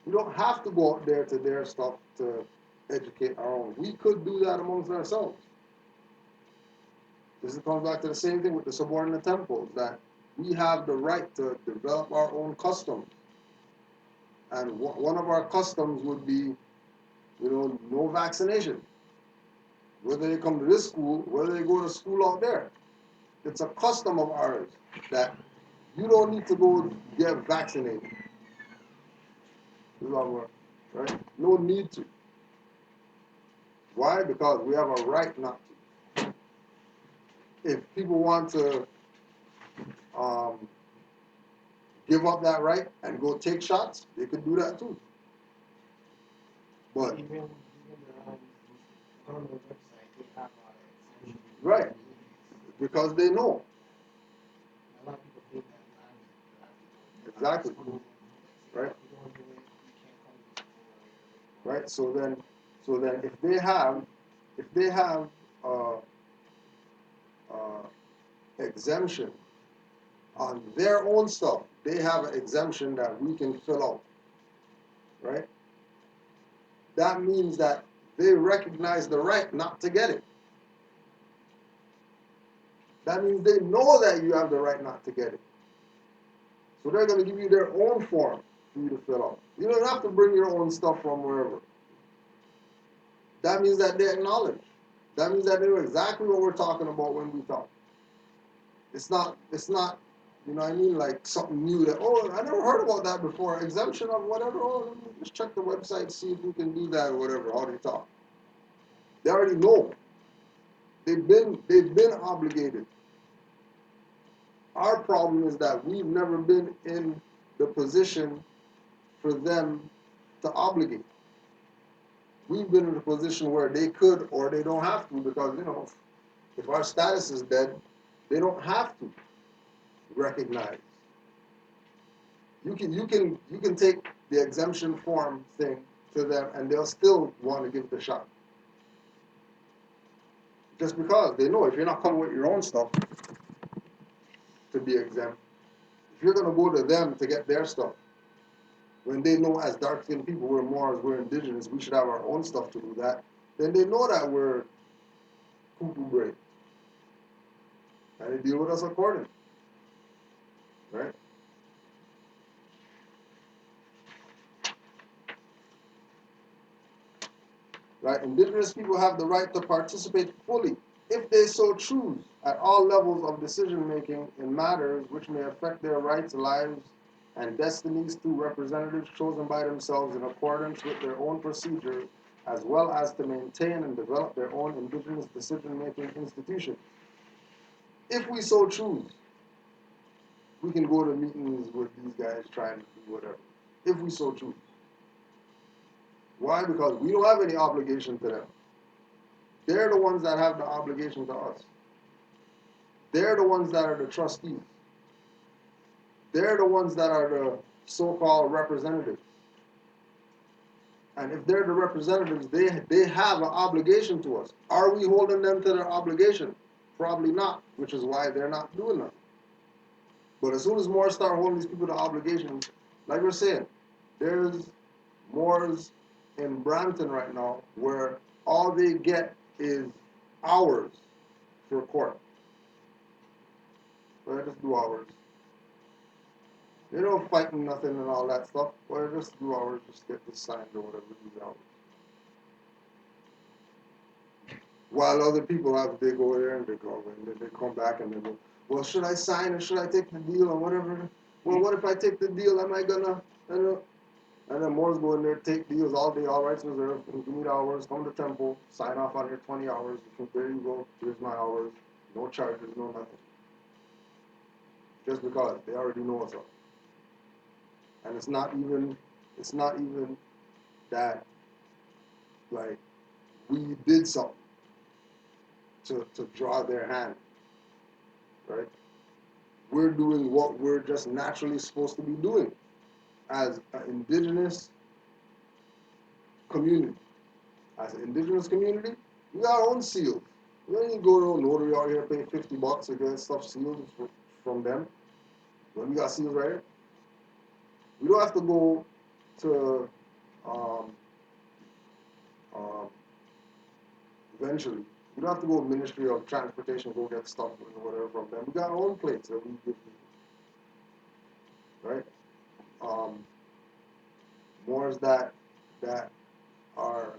We don't have to go out there to their stuff to educate our own. We could do that amongst ourselves. This comes back to the same thing with the subordinate temples, that we have the right to develop our own customs. And one of our customs would be, no vaccination. Whether they come to this school, whether they go to school out there. It's a custom of ours that you don't need to go get vaccinated. Right? No need to. Why? Because we have a right not to. If people want to give up that right and go take shots, they could do that too. But even their own government website, they have exemption. right, because they know. A lot of people think that Exactly. Right. Right. So then if they have exemption on their own stuff, they have an exemption that we can fill out. Right? That means that They recognize the right not to get it. That means they know that you have the right not to get it. So they're going to give you their own form for you to fill out. You don't have to bring your own stuff from wherever. That means that they acknowledge. That means that they know exactly what we're talking about when we talk. It's not, you know what I mean, like something new that, oh, I never heard about that before. Exemption of whatever, oh, let me just check the website, see if we can do that or whatever, how they talk. They already know. They've been obligated. Our problem is that we've never been in the position for them to obligate. We've been in a position where they could or they don't have to because, you know, if our status is dead, they don't have to recognize. You can take the exemption form thing to them and they'll still want to give it a shot. Just because they know if you're not coming with your own stuff to be exempt, if you're going to go to them to get their stuff, when they know as dark-skinned people, we're Moors, we're indigenous, we should have our own stuff to do that, then they know that we're cuckoo brain. And they deal with us accordingly. Right? Right? Indigenous people have the right to participate fully, if they so choose, at all levels of decision-making in matters which may affect their rights, lives, and destinies through representatives chosen by themselves in accordance with their own procedures, as well as to maintain and develop their own indigenous decision-making institutions. If we so choose, we can go to meetings with these guys trying to do whatever, if we so choose. Why? Because we don't have any obligation to them. They're the ones that have the obligation to us. They're the ones that are the trustees. They're the ones that are the so-called representatives. And if they're the representatives, they have an obligation to us. Are we holding them to their obligation? Probably not, which is why they're not doing that. But as soon as more start holding these people to obligations, like we're saying, there's Moors in Brampton right now where all they get is hours for court. Well, just do hours. They don't fighting nothing and all that stuff. Well, just do hours, just get this signed or whatever, do hours. While other people have, they go there and they go and then they come back and they go, well, should I sign or should I take the deal or whatever? Well, what if I take the deal? Am I gonna, you know? And then Moors go in there, take deals all day, all rights reserved, give me the hours, come to temple, sign off on your 20 hours. There you go, here's my hours. No charges, no nothing. Just because they already know what's up. And it's not even that, like, we did something to draw their hand, right? We're doing what we're just naturally supposed to be doing as an indigenous community. As an indigenous community, we got our own seals. We don't need to go to a notary out here pay $50 to get stuff sealed from them. When we got seals right here, we don't have to go to eventually. We don't have to go to Ministry of Transportation, go get stuff or whatever from them. We got our own plates that we give people. Right? Moors that are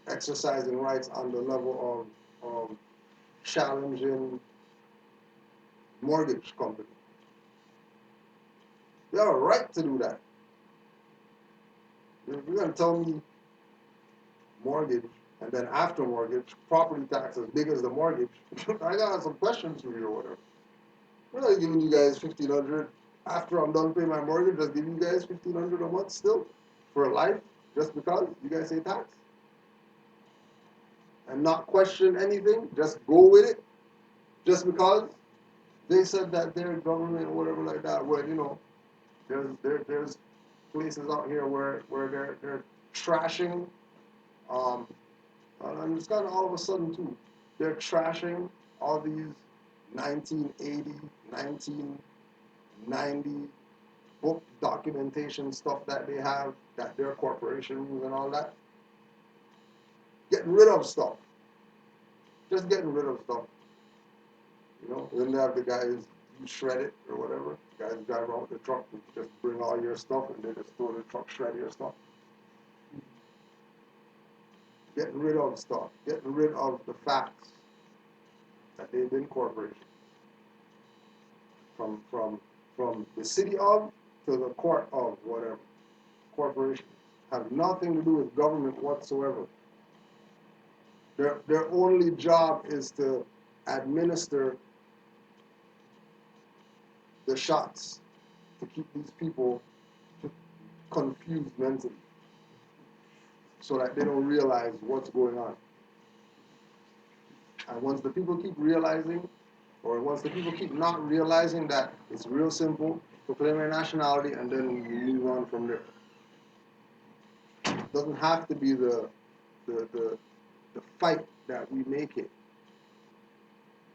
exercising rights on the level of challenging mortgage company. They have a right to do that. If you're going to tell me mortgage and then after mortgage, property tax as big as the mortgage, I got some questions for you or whatever. We're not giving you guys $1,500 after I'm done paying my mortgage. Just give you guys $1,500 a month still for life, just because you guys say tax, and not question anything. Just go with it, just because they said that their government or whatever like that. Well, you know, there's places out here where they're trashing, and it's kind of all of a sudden too. They're trashing all these 1980, 1990 book documentation stuff that they have, that their corporation use and all that. Getting rid of stuff. Just getting rid of stuff. You know, then they have the guys who shred it or whatever. The guys drive around with the truck and just bring all your stuff and they just throw the truck, shred your stuff. Getting rid of stuff. Getting rid of the facts that they've been corporations. From the city of to the court of whatever. Corporations have nothing to do with government whatsoever. Their only job is to administer the shots to keep these people confused mentally so that they don't realize what's going on. And once the people keep realizing, or once the people keep not realizing that it's real simple, proclaim your nationality and then we move on from there. It doesn't have to be the fight that we make it.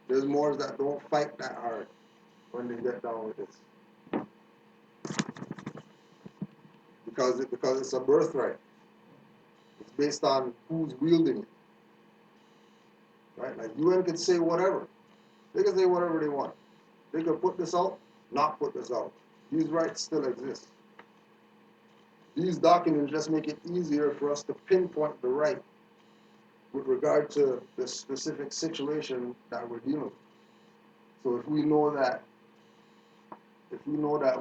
There's more that don't fight that hard when they get down with this. Because it's a birthright. It's based on who's wielding it. Right? Like UN could say whatever. They can say whatever they want. They could put this out, not put this out. These rights still exist. These documents just make it easier for us to pinpoint the right with regard to the specific situation that we're dealing with. So if we know that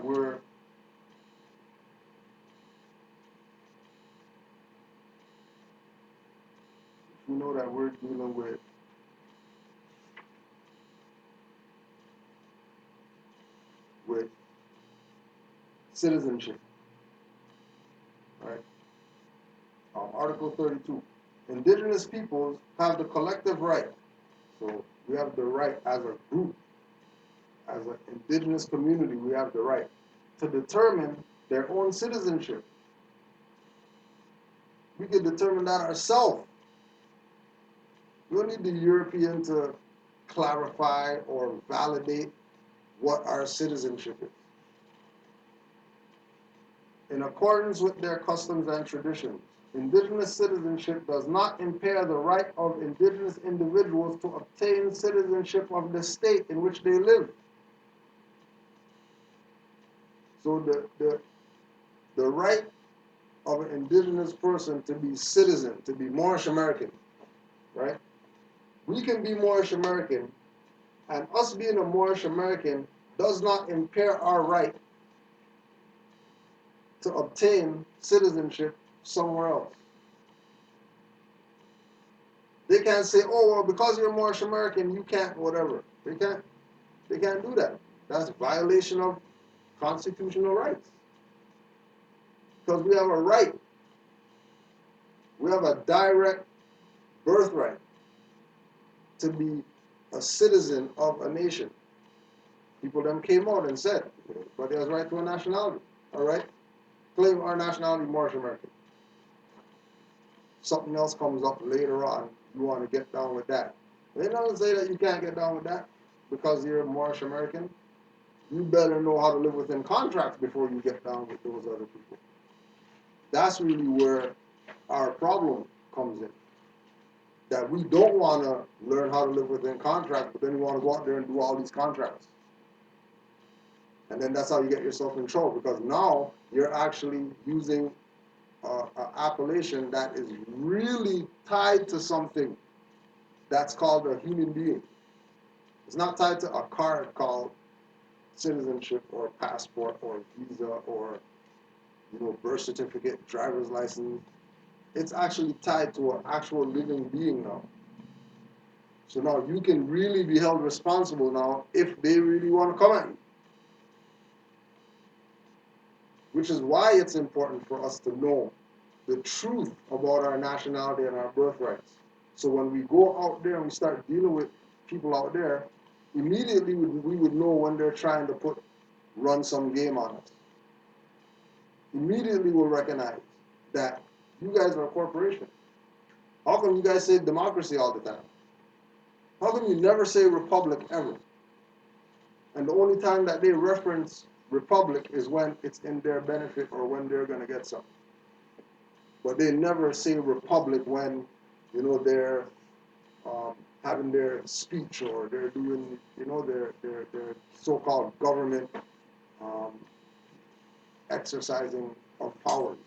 we're dealing with citizenship, right? Article 32. Indigenous peoples have the collective right. So we have the right as a group, as an indigenous community, we have the right to determine their own citizenship. We can determine that ourselves. We don't need the European to clarify or validate what our citizenship is. In accordance with their customs and traditions, indigenous citizenship does not impair the right of indigenous individuals to obtain citizenship of the state in which they live. So the right of an indigenous person to be citizen, to be Moorish American, right? We can be Moorish American, and us being a Moorish American does not impair our right to obtain citizenship somewhere else. They can't say, oh, well, because you're Moorish American, you can't, whatever. They can't do that. That's a violation of constitutional rights. Because we have a right. We have a direct birthright to be a citizen of a nation. People then came out and said, but there's right to a nationality. All right? Claim our nationality, Moorish American. Something else comes up later on, you want to get down with that. They don't say that you can't get down with that because you're a Moorish American. You better know how to live within contracts before you get down with those other people. That's really where our problem comes in. That we don't want to learn how to live within contracts, but then we want to go out there and do all these contracts. And then that's how you get yourself in trouble, because now you're actually using an appellation that is really tied to something that's called a human being. It's not tied to a card called citizenship or passport or visa or birth certificate, driver's license. It's actually tied to an actual living being now. So now you can really be held responsible now if they really want to come at you. Which is why it's important for us to know the truth about our nationality and our birthrights. So when we go out there and we start dealing with people out there, immediately we would know when they're trying to run some game on us. Immediately we'll recognize that you guys are a corporation. How come you guys say democracy all the time? How come you never say republic ever? And the only time that they reference republic is when it's in their benefit or when they're going to get something. But they never say republic when, they're having their speech or they're doing, their so-called government exercising of powers.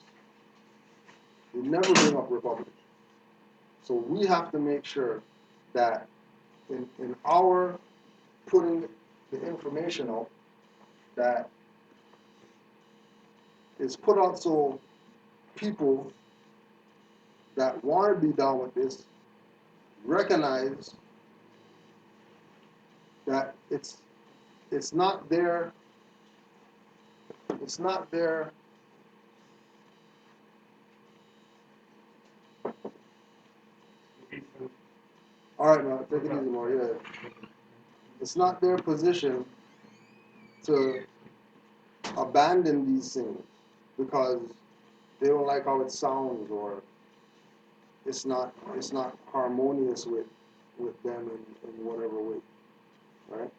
They never bring up republic. So we have to make sure that in our putting the information out, that is put out so people that want to be down with this recognize that it's not their all right now take it easy more, yeah. It's not their position to abandon these things because they don't like how it sounds or it's not harmonious with them in whatever way, right?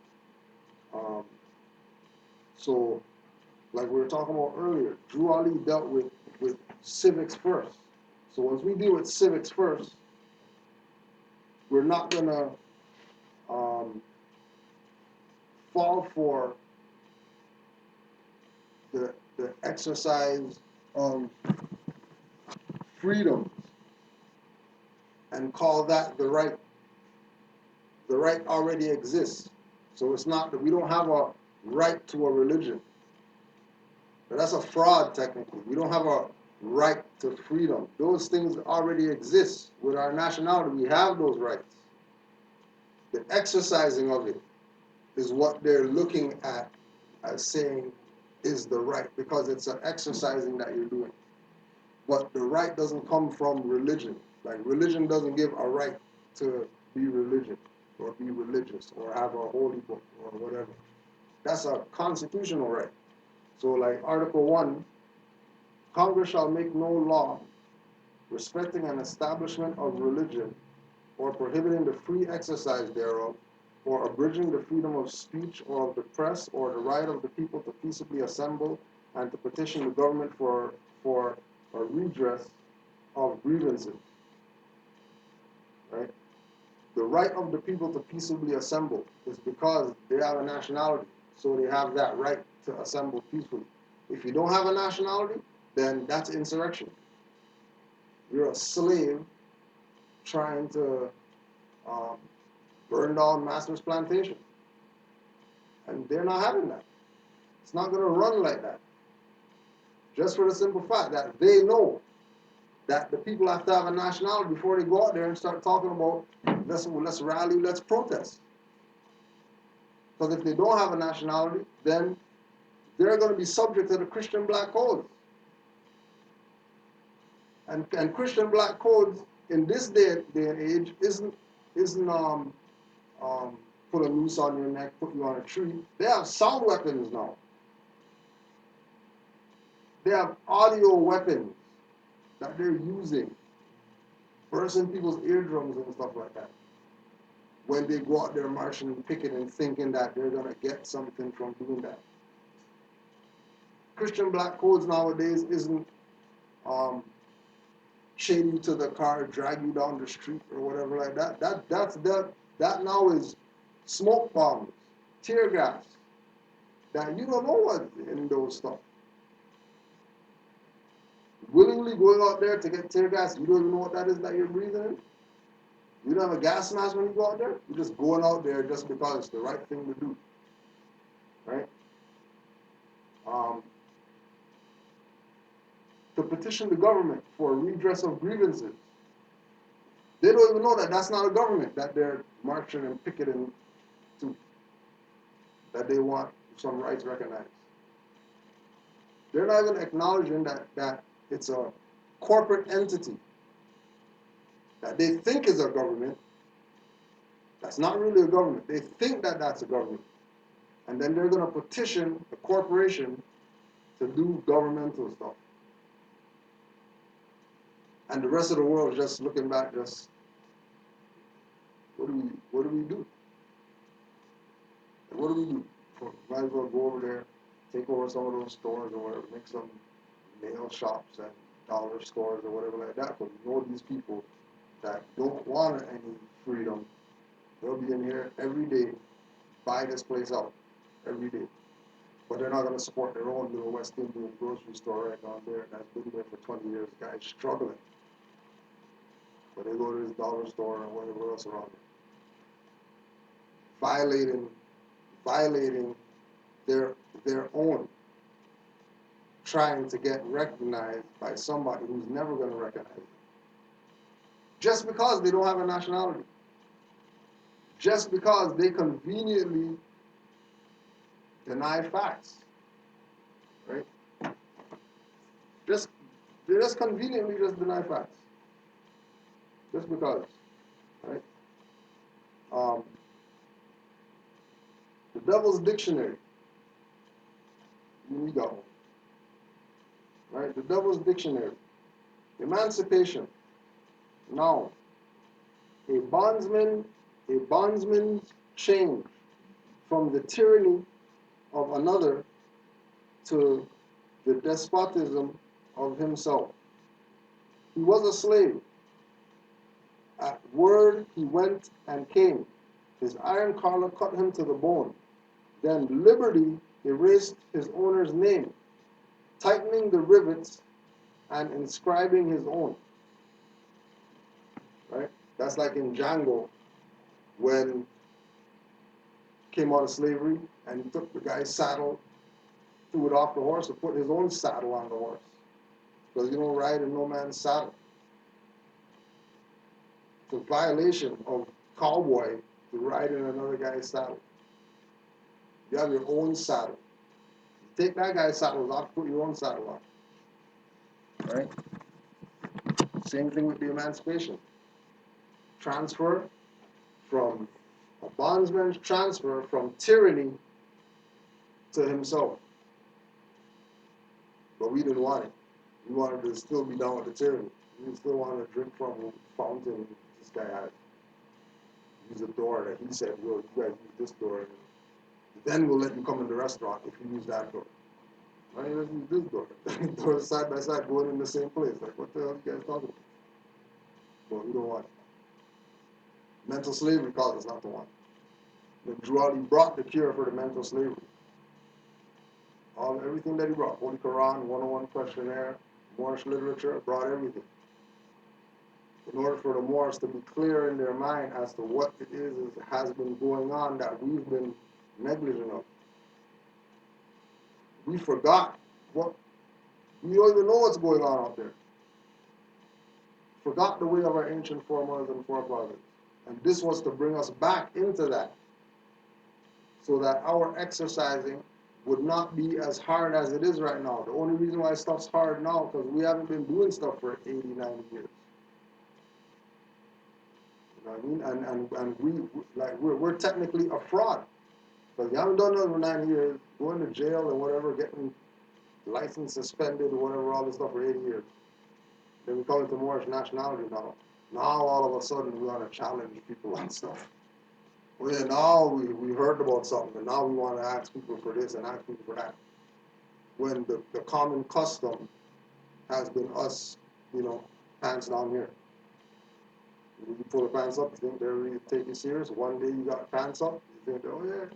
So, like we were talking about earlier, Drew Ali dealt with civics first. So once we deal with civics first, we're not gonna fall for the exercise of freedoms and call that the right. The right already exists. So it's not that we don't have a right to a religion. But that's a fraud technically. We don't have a right to freedom. Those things already exist. With our nationality, we have those rights. The exercising of it is what they're looking at as saying is the right, because it's an exercising that you're doing. But the right doesn't come from religion. Like religion doesn't give a right to be religion or be religious or have a holy book or whatever. That's a constitutional right. So like Article 1, Congress shall make no law respecting an establishment of religion or prohibiting the free exercise thereof or abridging the freedom of speech or of the press or the right of the people to peaceably assemble and to petition the government for a redress of grievances. Right? The right of the people to peaceably assemble is because they have a nationality, so they have that right to assemble peacefully. If you don't have a nationality, then that's insurrection. You're a slave trying to burn down master's plantation. And they're not having that. It's not going to run like that. Just for the simple fact that they know that the people have to have a nationality before they go out there and start talking about let's rally, let's protest. Because if they don't have a nationality, then they're going to be subject to the Christian black codes. And Christian black codes in this day and age isn't put a noose on your neck, put you on a tree. They have sound weapons now. They have audio weapons that they're using, bursting people's eardrums and stuff like that. When they go out there marching and picketing, thinking that they're going to get something from doing that. Christian black codes nowadays isn't chain you to the car, drag you down the street or whatever like that. That now is smoke bombs, tear gas. That you don't know what's in those stuff. Willingly going out there to get tear gas, you don't even know what that is that you're breathing in. You don't have a gas mask when you go out there. You're just going out there just because it's the right thing to do, right? To petition the government for redress of grievances. They don't even know that that's not a government that they're marching and picketing to, that they want some rights recognized. They're not even acknowledging that it's a corporate entity that they think is a government. That's not really a government. They think that that's a government. And then they're going to petition a corporation to do governmental stuff. And the rest of the world is just looking back, just, what do we do? What do we do? Might as well go over there, take over some of those stores or whatever, make some nail shops and dollar stores or whatever like that. But we know these people that don't want any freedom, they'll be in here every day, buy this place out every day. But they're not going to support their own little West Indian grocery store right down there that's been there for 20 years. The guy's struggling. But they go to this dollar store and whatever else around there. Violating their own, trying to get recognized by somebody who's never going to recognize them. Just because they don't have a nationality. Just because they conveniently deny facts. Right? They just conveniently just deny facts. Just because. Right? The Devil's Dictionary. We got one. Right? The Devil's Dictionary. Emancipation. Noun. A bondsman's change from the tyranny of another to the despotism of himself. He was a slave. At word he went and came. His iron collar cut him to the bone. Then liberty erased his owner's name, tightening the rivets and inscribing his own. Right? That's like in Django, when he came out of slavery and he took the guy's saddle, threw it off the horse, and put his own saddle on the horse. Because you don't ride in no man's saddle. It's a violation of cowboy to ride in another guy's saddle. You have your own saddle. You take that guy's saddle off, put your own saddle on. Right? Same thing with the emancipation. Transfer from a bondsman's transfer from tyranny to himself. But we didn't want it. We wanted to still be done with the tyranny. We still wanted to drink from a fountain this guy had. Use a door that he said, well, you guys use this door. Then we'll let you come in the restaurant if you use that door. Why don't you use this door? Doors side by side going in the same place. Like, what the hell are you guys talking about? But we don't want it. Mental slavery caused us not to want it. He brought the cure for the mental slavery. Everything that he brought, Holy Quran, 101 questionnaire, Moorish literature, brought everything. In order for the Moors to be clear in their mind as to what it is that has been going on that we've been negligent of. We forgot we don't even know what's going on out there. Forgot the way of our ancient foremothers and forefathers. And this was to bring us back into that, so that our exercising would not be as hard as it is right now. The only reason why stuff's hard now is because we haven't been doing stuff for 80, 90 years. You know what I mean? And we're technically a fraud. Because you haven't done nothing for 90 years, going to jail and whatever, getting license suspended or whatever, all this stuff for 80 years. Then we come into Moorish nationality now. Now all of a sudden we want to challenge people on stuff. Well, yeah, now we heard about something, and now we want to ask people for this and ask people for that. When the common custom has been us, pants down here. You pull the pants up, you think they're really take you serious. One day you got pants up, you think, oh yeah,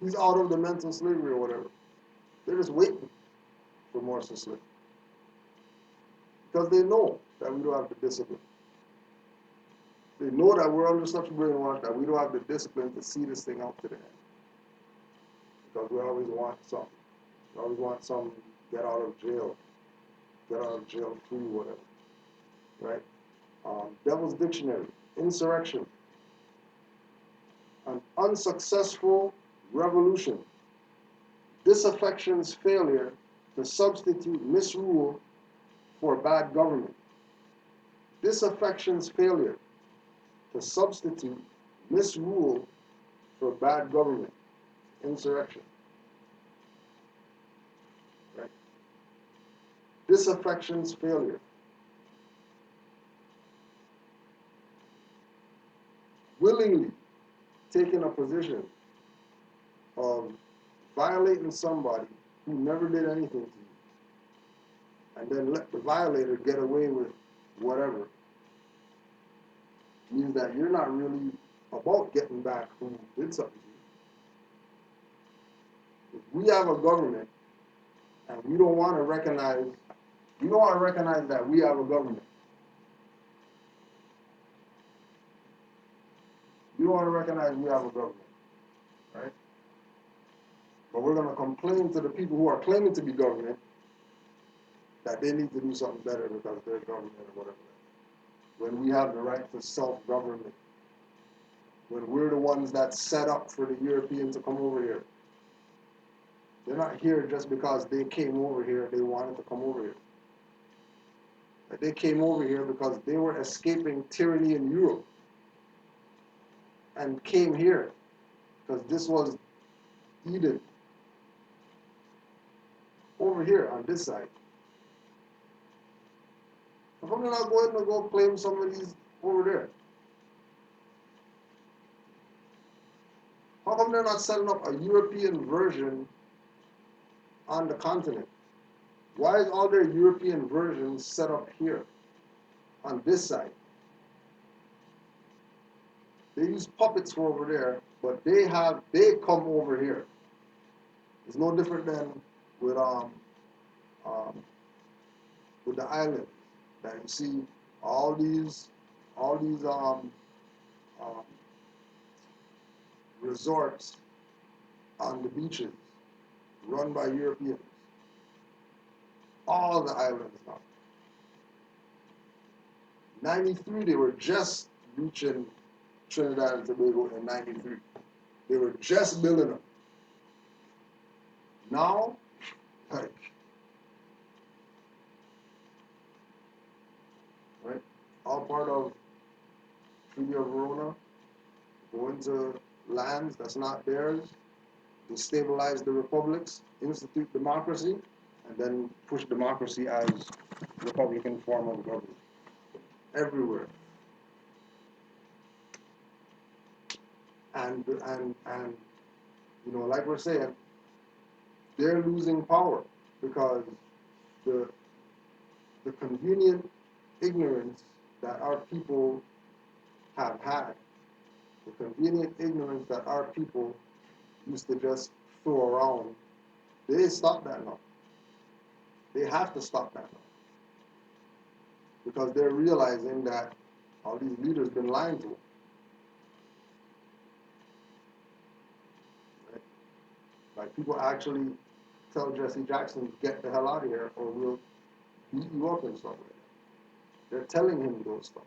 he's out of the mental slavery or whatever. They're just waiting for more to slip. Because they know that we don't have the discipline. They know that we're under such brainwash that we don't have the discipline to see this thing out to the end. Because we always want something. We always want some get out of jail free, whatever. Right? Devil's Dictionary, insurrection. An unsuccessful revolution. Disaffection's failure to substitute misrule for bad government. Disaffection's failure to substitute misrule for bad government. Insurrection. Right? Disaffection's failure. Willingly taking a position of violating somebody who never did anything to you, and then let the violator get away with whatever, means that you're not really about getting back who did something to you. If we have a government and we don't want to recognize that we have a government. We don't want to recognize we have a government, right? But we're going to complain to the people who are claiming to be government that they need to do something better because they're government or whatever. When we have the right to self-government. When we're the ones that set up for the Europeans to come over here. They're not here just because they came over here, they wanted to come over here. They came over here because they were escaping tyranny in Europe and came here because this was Eden. Over here on this side. How come they're not going to go claim somebody's over there? How come they're not setting up a European version on the continent? Why is all their European versions set up here, on this side? They use puppets for over there, but they come over here. It's no different than with the island that you see all these resorts on the beaches run by Europeans. All the islands now. 93, they were just reaching Trinidad and Tobago in 93. They were just building them. Now, like, right, all part of Treaty of Verona, go into lands that's not theirs, destabilize the republics, institute democracy, and then push democracy as Republican form of government. Everywhere. And you know, like we're saying, they're losing power because the convenient ignorance that our people have had, the convenient ignorance that our people used to just throw around, they stop that now. They have to stop that now. Because they're realizing that all these leaders been lying to them. Right? Like people actually tell Jesse Jackson, get the hell out of here or we'll beat you up and stuff like that. They're telling him those stuff.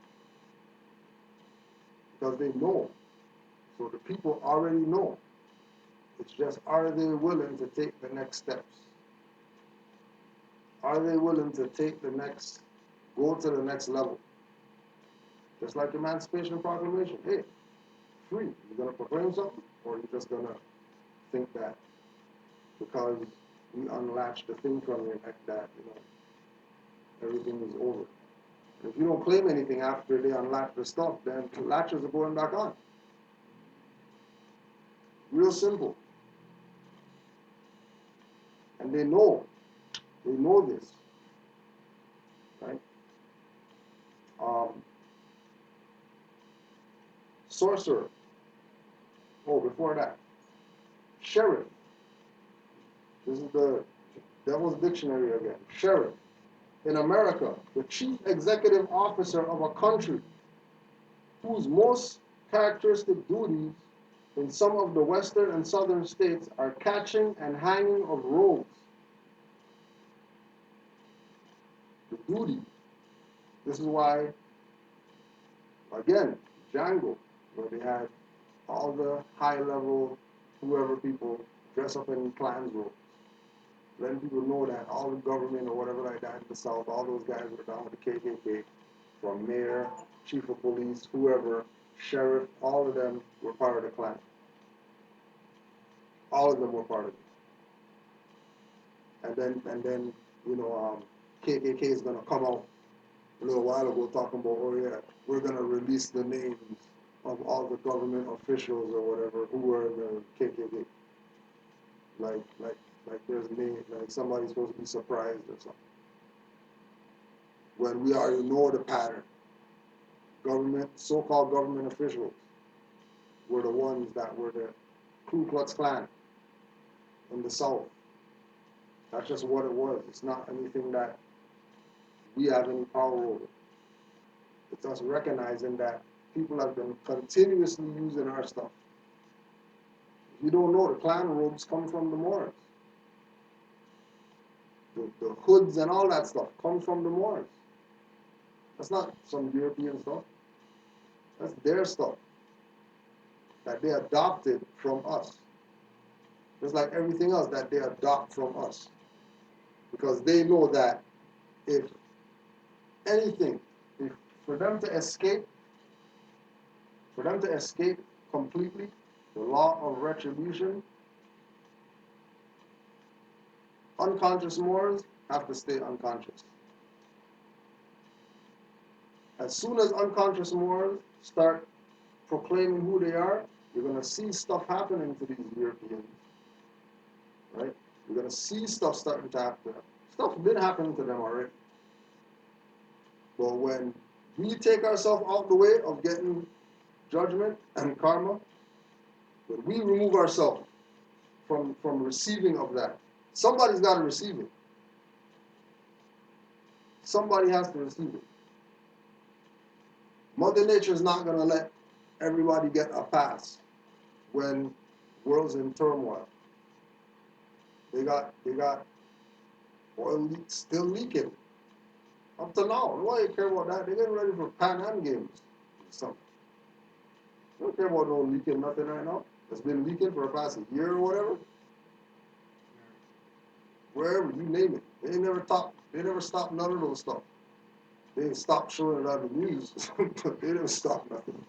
Because they know. So the people already know. It's just, are they willing to take the next steps? Are they willing to take the next, go to the next level? Just like the Emancipation Proclamation. Hey, free. You're going to proclaim something? Or you're just going to think that because we unlatched the thing from you like that, you know, everything is over. And if you don't claim anything after they unlatch the stuff, then the latches are going back on. Real simple. And they know this, right? Sorcerer. Oh, before that, sheriff. This is the Devil's Dictionary again. Sheriff. In America, the chief executive officer of a country whose most characteristic duties in some of the western and southern states are catching and hanging of rogues. The duty. This is why, again, Django, where they had all the high-level, whoever people dress up in Klan's robes. Letting people know that all the government or whatever like that in the South, all those guys were down with the KKK, from mayor, chief of police, whoever, sheriff, all of them were part of the Klan. All of them were part of it. And then, you know, KKK is gonna come out a little while ago talking about, oh yeah, we're gonna release the names of all the government officials or whatever who were in the KKK. like there's like somebody's supposed to be surprised or something. When we already know the pattern. Government, so-called government officials were the ones that were the Ku Klux Klan in the South. That's just what it was. It's not anything that we have any power over. It's us recognizing that people have been continuously using our stuff. If you don't know, the Klan robes come from the Moors. The hoods and all that stuff come from the Moors. That's not some European stuff. That's their stuff that they adopted from us. Just like everything else that they adopt from us. Because they know that if anything, if for them to escape completely the law of retribution, unconscious Moors have to stay unconscious. As soon as unconscious Moors start proclaiming who they are, you're going to see stuff happening to these Europeans. Right? You're going to see stuff starting to happen to them. Stuff's been happening to them already. But when we take ourselves out the way of getting judgment and karma, when we remove ourselves from receiving of that, somebody's got to receive it. Somebody has to receive it. Mother Nature is not going to let everybody get a pass when the world's in turmoil. They got oil leaks still leaking. Up to now. Why do you care about that? They're getting ready for Pan Am Games. Something. They don't care about no leaking nothing right now. It's been leaking for the past year or whatever. Wherever, you name it. They never stopped none of those stuff. They didn't stop showing it on the news, but they didn't stop nothing.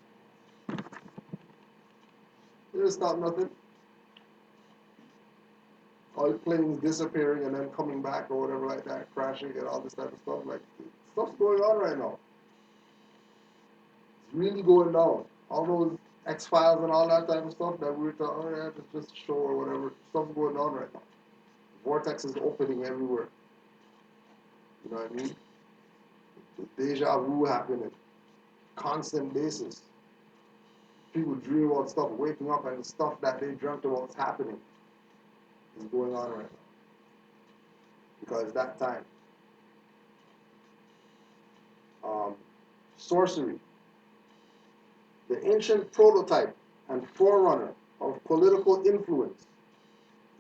They didn't stop nothing. All the planes disappearing and then coming back or whatever like that, crashing and all this type of stuff. Like, stuff's going on right now. It's really going down. All those X-Files and all that type of stuff that we were talking, oh yeah, just show or whatever, stuff's going on right now. The vortex is opening everywhere. You know what I mean? The deja vu happening. Constant basis. People dream about stuff, waking up and the stuff that they dreamt about is happening. Is going on right now. Because that time. Sorcery. The ancient prototype and forerunner of political influence.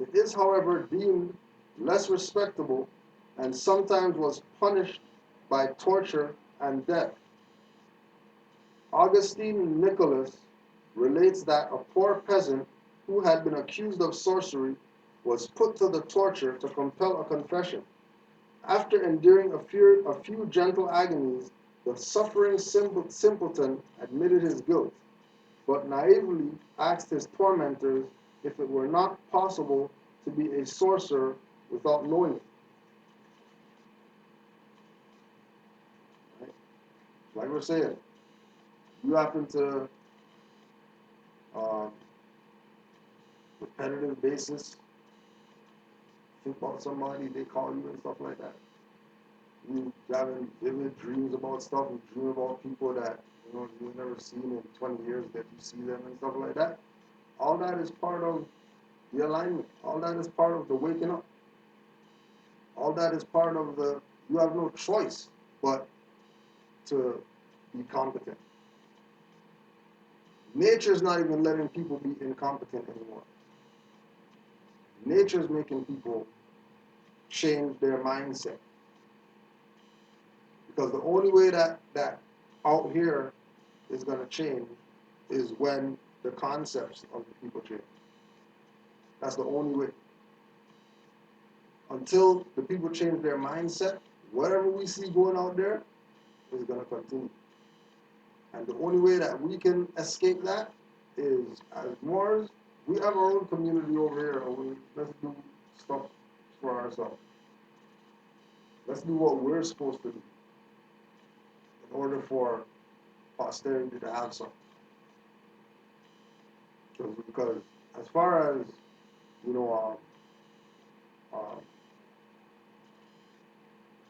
It is, however, deemed less respectable and sometimes was punished by torture and death. Augustine Nicholas relates that a poor peasant who had been accused of sorcery was put to the torture to compel a confession. After enduring a few gentle agonies, the suffering simpleton admitted his guilt, but naively asked his tormentors if it were not possible to be a sorcerer without knowing it. Right? Like we're saying, you happen to, repetitive basis, think about somebody, they call you and stuff like that. You having vivid dreams about stuff, you dream about people that you've never seen in 20 years, that you see them and stuff like that. All that is part of the alignment. All that is part of the waking up. All that is part of the, you have no choice but to be competent. Nature's not even letting people be incompetent anymore. Nature's making people change their mindset. Because the only way that out here is going to change is when the concepts of the people change. That's the only way. Until the people change their mindset, whatever we see going out there is going to continue. And the only way that we can escape that is, as Moors, we have our own community over here, and let's do stuff for ourselves. Let's do what we're supposed to do in order for posterity to have something. Because as far as,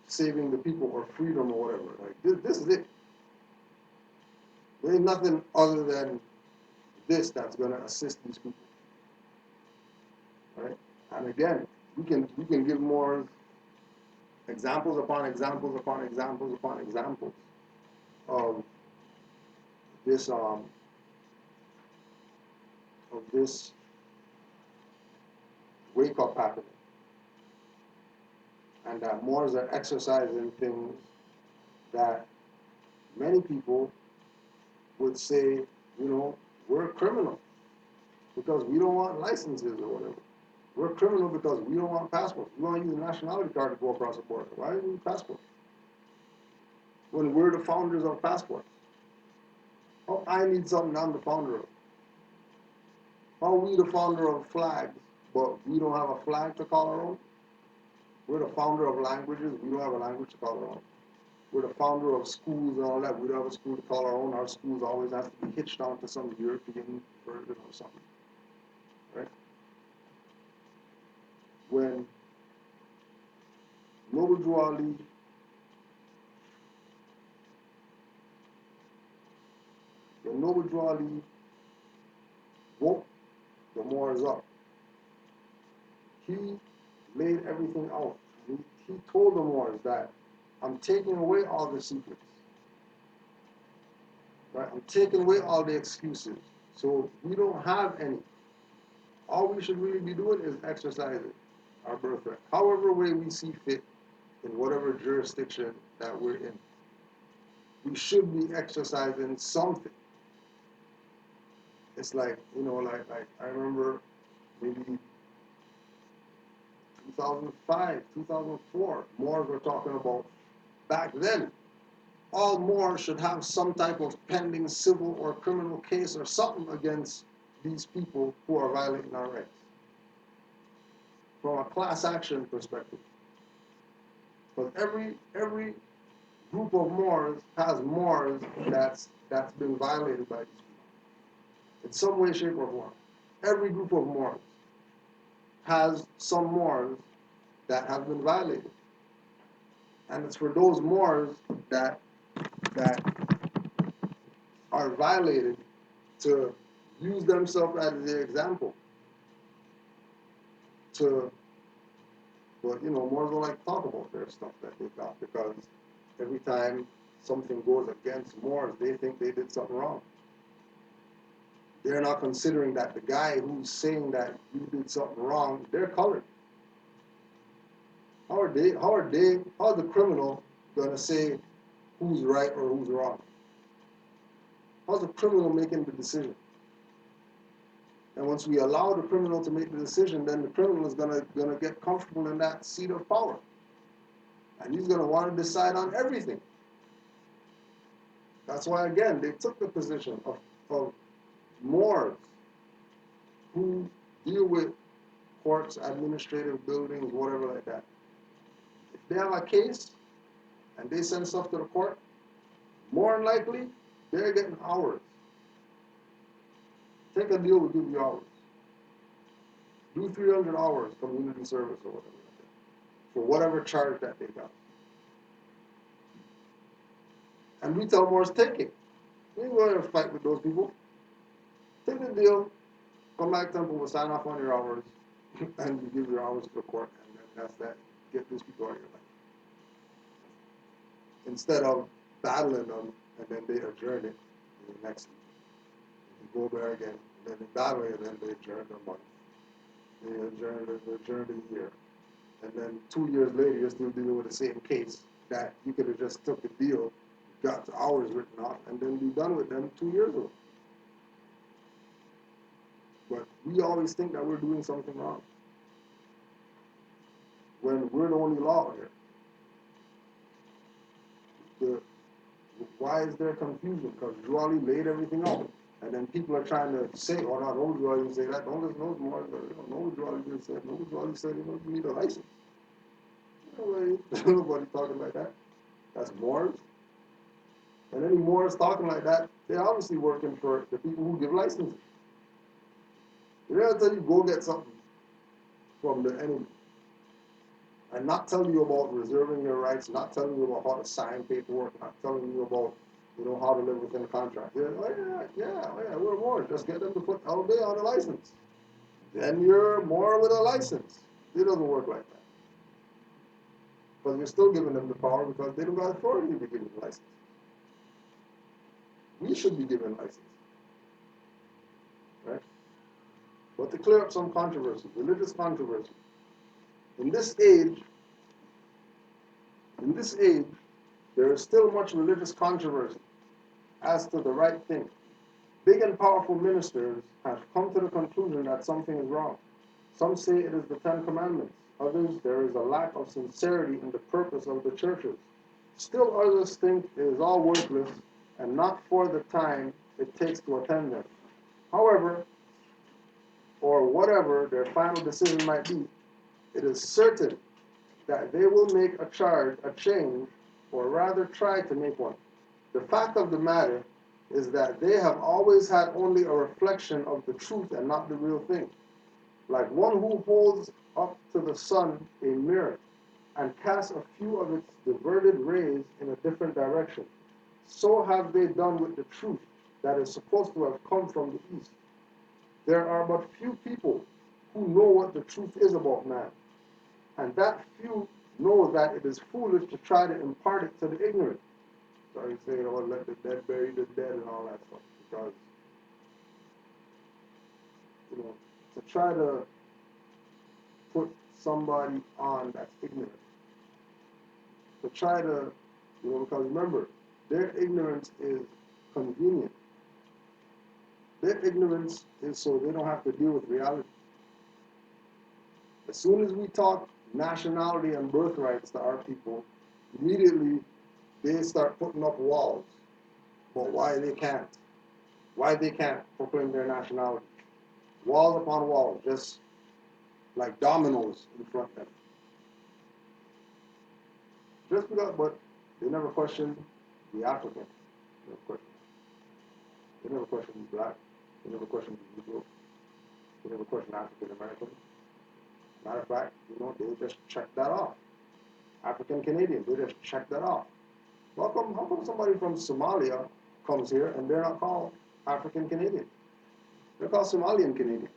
saving the people or freedom or whatever. Like this is it. There ain't nothing other than this that's gonna assist these people, right? And again, we can give more examples upon examples upon examples upon examples of this wake up happening, and that Moors are exercising things that many people would say, we're criminal because we don't want licenses or whatever. We're criminal because we don't want passports. We want to use a nationality card to go across the border. Why do we need passports? When we're the founders of passports. Oh, I need something I'm the founder of. How are we the founder of flags, but we don't have a flag to call our own? We're the founder of languages, we don't have a language to call our own. We're the founder of schools and all that, we don't have a school to call our own. Our schools always have to be hitched onto some European version or something. Right? When Noble Drew Ali woke the Moors up, he laid everything out. He told the Moors that I'm taking away all the secrets. Right? I'm taking away all the excuses. So we don't have any. All we should really be doing is exercising our birthright, however way we see fit in whatever jurisdiction that we're in. We should be exercising something. It's like, like I remember maybe 2005, 2004, Moors were talking about back then. All Moors should have some type of pending civil or criminal case or something against these people who are violating our rights. From a class action perspective. Because every group of Moors has Moors that's been violated by these people. In some way, shape, or form. Every group of Moors has some Moors that have been violated. And it's for those Moors that are violated to use themselves as the example. But Moors don't like to talk about their stuff that they've got because every time something goes against Moors, they think they did something wrong. They're not considering that the guy who's saying that you did something wrong, they're colored. How are the criminal gonna say who's right or who's wrong? How's the criminal making the decision? And once we allow the criminal to make the decision, then the criminal is gonna get comfortable in that seat of power. And he's gonna want to decide on everything. That's why again they took the position of Moors who deal with courts, administrative buildings, whatever like that. If they have a case and they send stuff to the court, more than likely, they're getting hours. Take a deal, we'll give you hours. Do 300 hours community service or whatever like that, for whatever charge that they got. And we tell Moors, take it. We ain't going to fight with those people. Take the deal, come back temple, we'll sign off on your hours, and you give your hours to the court, and then that's that. Get these people out of your life. Instead of battling them, and then they adjourn it the next week. You go there again, and then they battle it, and then they adjourn the month. They adjourn the year. And then 2 years later, you're still dealing with the same case that you could have just took the deal, got the hours written off, and then be done with them 2 years ago. But we always think that we're doing something wrong when we're the only law here. Why is there confusion? Because Juali laid everything out. And then people are trying to say, oh, no, no Juali didn't say that. Don't listen to those more. No Juali didn't say that. No Juali said, you need a license. Nobody talking like that. That's Moors. And any Moors talking like that, they're obviously working for the people who give licenses. They're going to tell you, go get something from the enemy. and not telling you about reserving your rights, not telling you about how to sign paperwork, not telling you about, how to live within the contract. Yeah, we're more. Just get them to put LB on the license. Then you're more with a license. It doesn't work like that. But you're still giving them the power because they don't got authority to give you the license. We should be given license. Right? But to clear up some controversy, religious controversy. In this age, there is still much religious controversy as to the right thing. Big and powerful ministers have come to the conclusion that something is wrong. Some say it is the Ten Commandments. Others, there is a lack of sincerity in the purpose of the churches. Still others think it is all worthless and not for the time it takes to attend them. However, or whatever their final decision might be, it is certain that they will make a change, or rather try to make one. The fact of the matter is that they have always had only a reflection of the truth and not the real thing. Like one who holds up to the sun a mirror and casts a few of its diverted rays in a different direction. So have they done with the truth that is supposed to have come from the east. There are but few people who know what the truth is about man, and that few know that it is foolish to try to impart it to the ignorant. So you say, let the dead bury the dead and all that stuff, because, to try to put somebody on that's ignorant, to try to, because remember, their ignorance is convenient. Their ignorance is so they don't have to deal with reality. As soon as we talk nationality and birthrights to our people, immediately they start putting up walls about why they can't proclaim their nationality. Walls upon walls, just like dominoes in front of them. Just because, but they never questioned the African. They never questioned the black. They never questioned the Negro. They never questioned African American. Matter of fact, they just checked that off. African Canadian, they just checked that off. How come somebody from Somalia comes here and they're not called African Canadian? They're called Somalian Canadian.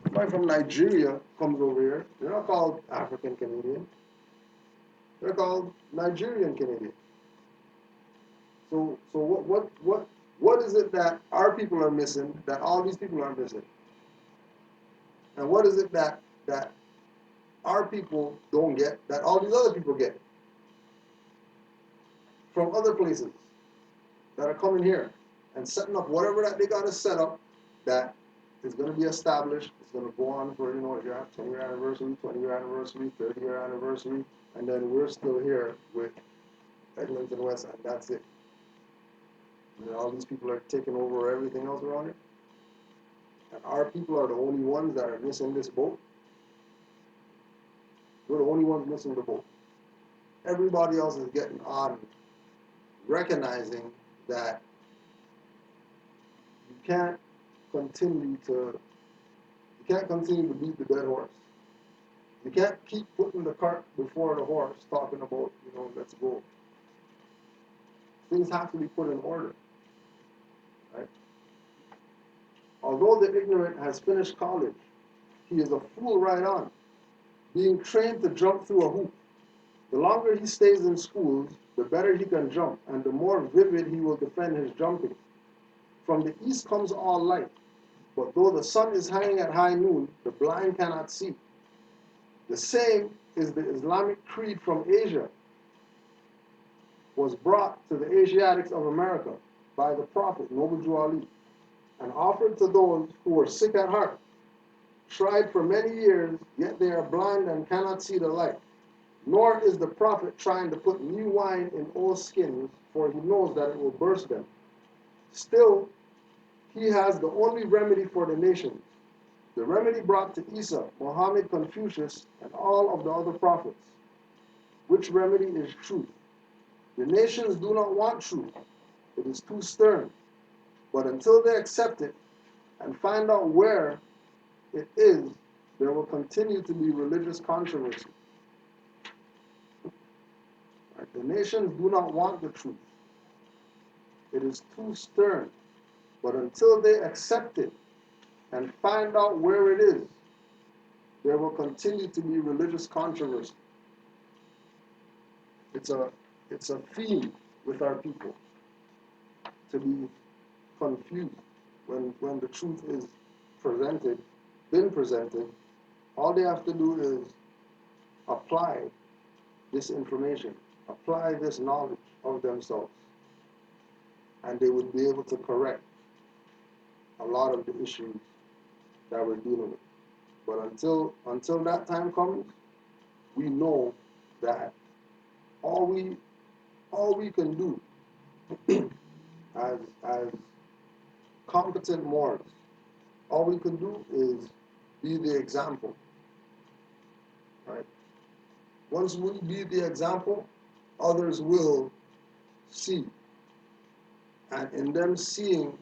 Somebody from Nigeria comes over here, they're not called African Canadian. They're called Nigerian Canadian. So what is it that our people are missing that all these people are missing? And what is it that our people don't get that all these other people get from other places that are coming here and setting up whatever that they got to set up that is going to be established. It's going to go on for, if you have 10-year anniversary, 20-year anniversary, 30-year anniversary, and then we're still here with Eglinton West, and that's it. And all these people are taking over everything else around here. And our people are the only ones that are missing this boat. We're the only ones missing the boat. Everybody else is getting on, recognizing that you can't continue to beat the dead horse. You can't keep putting the cart before the horse, talking about, let's go. Things have to be put in order. Right? Although the ignorant has finished college, he is a fool right on, being trained to jump through a hoop. The longer he stays in schools, the better he can jump, and the more vivid he will defend his jumping. From the east comes all light, but though the sun is hanging at high noon, the blind cannot see. The same is the Islamic creed from Asia, was brought to the Asiatics of America by the Prophet, Noble Jew Ali, and offered to those who were sick at heart. Tried for many years, yet they are blind and cannot see the light. Nor is the Prophet trying to put new wine in old skins, for he knows that it will burst them. Still, he has the only remedy for the nations, the remedy brought to Isa, Muhammad, Confucius, and all of the other prophets, which remedy is truth. The nations do not want truth. It is too stern. But until they accept it and find out where it is, there will continue to be religious controversy. The nations do not want the truth. It is too stern. But until they accept it and find out where it is, there will continue to be religious controversy. It's a theme with our people to be confused when the truth is been presented. All they have to do is apply this information, apply this knowledge of themselves, and they would be able to correct a lot of the issues that we're dealing with. But until that time comes, we know that all we can do as competent Moors, all we can do is be the example. Right? Once we be the example, others will see. And in them seeing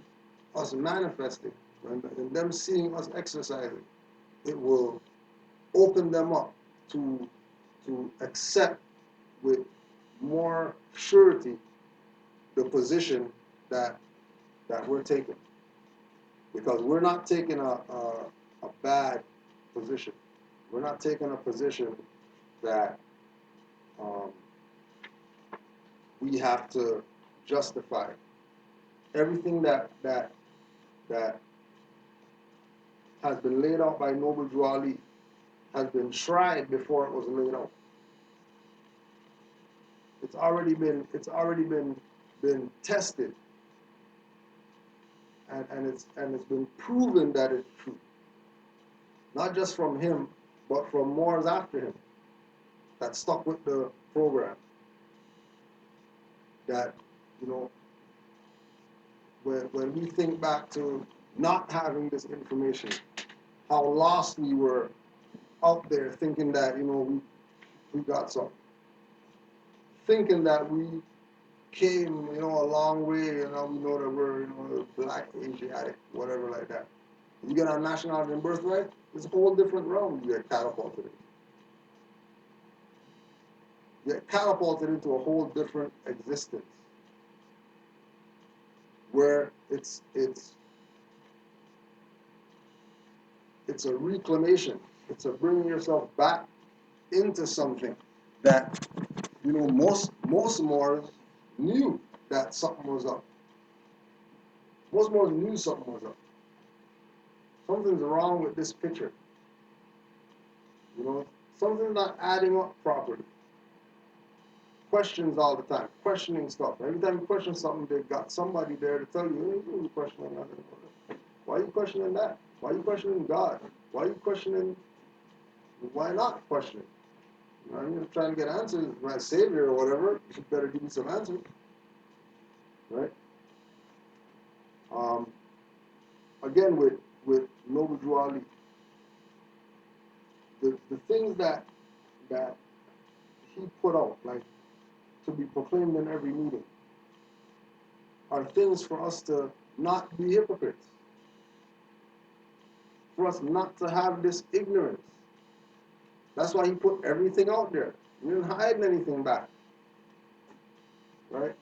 us manifesting, in them seeing us exercising, it will open them up to accept with more surety the position that we're taking. Because we're not taking a bad position. We're not taking a position that we have to justify. Everything that has been laid out by Noble Drew Ali has been tried before it was laid out. It's already been tested, and it's been proven that it's true. Not just from him, but from Moors after him that stuck with the program. That, when we think back to not having this information, how lost we were out there thinking that, we got something. Thinking that we came, a long way, we know that we're, black, Asiatic, whatever like that. You get our nationality and birthright, it's a whole different realm you get catapulted in. You get catapulted into a whole different existence where it's a reclamation. It's a bringing yourself back into something that, most Moors knew that something was up. Most Moors knew something was up. Something's wrong with this picture. Something's not adding up properly. Questions all the time, questioning stuff. Every time you question something, they've got somebody there to tell you, hey, you're questioning that. Why are you questioning that? Why are you questioning God? Why are you questioning? Why not questioning? You're trying to get answers, my Savior or whatever. You better give me some answers, right? Again, with Noble Drew Ali, the things that he put out, like to be proclaimed in every meeting, are things for us to not be hypocrites, for us not to have this ignorance. That's why he put everything out there. He didn't hide anything back, right?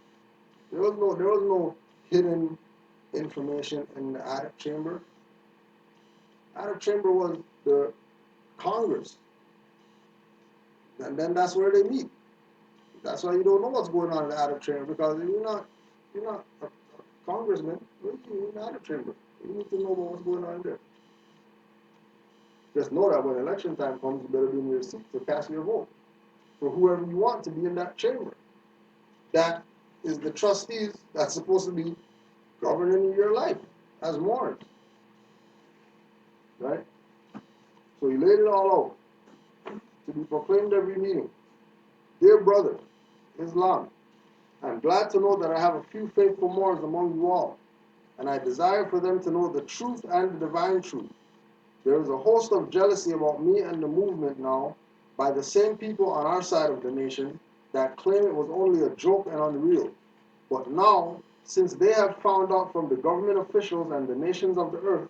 There was no hidden information in the attic chamber. Attic chamber was the Congress, and then that's where they meet. That's why you don't know what's going on in the attic chamber, because you're not a congressman. You're in the attic chamber. You need to know what's going on there. Just know that when election time comes, you better be in your seat to cast your vote for whoever you want to be in that chamber. That is the trustees that's supposed to be governing your life as Moors. Right? So he laid it all out to be proclaimed every meeting. Dear brother, Islam, I am glad to know that I have a few faithful Moors among you all, and I desire for them to know the truth and the divine truth. There is a host of jealousy about me and the movement now by the same people on our side of the nation that claim it was only a joke and unreal. But now, since they have found out from the government officials and the nations of the earth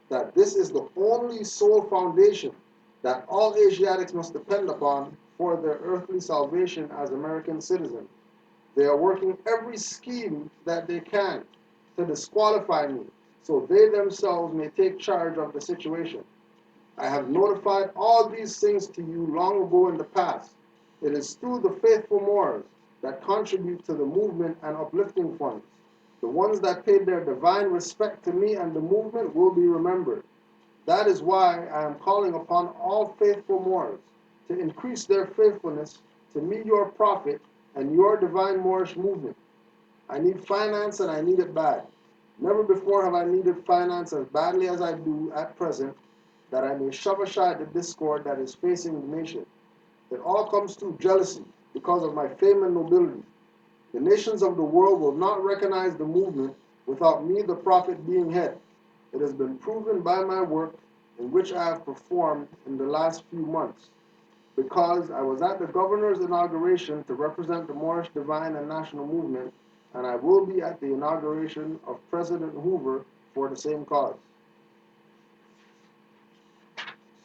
that this is the only sole foundation that all Asiatics must depend upon, for their earthly salvation as American citizens. They are working every scheme that they can to disqualify me so they themselves may take charge of the situation. I have notified all these things to you long ago in the past. It is through the faithful Moors that contribute to the movement and uplifting funds. The ones that paid their divine respect to me and the movement will be remembered. That is why I am calling upon all faithful Moors to increase their faithfulness to me, your prophet, and your divine Moorish movement. I need finance and I need it bad. Never before have I needed finance as badly as I do at present, that I may shove aside the discord that is facing the nation. It all comes through jealousy because of my fame and nobility. The nations of the world will not recognize the movement without me, the prophet, being head. It has been proven by my work in which I have performed in the last few months, because I was at the governor's inauguration to represent the Moorish Divine and National Movement, and I will be at the inauguration of President Hoover for the same cause.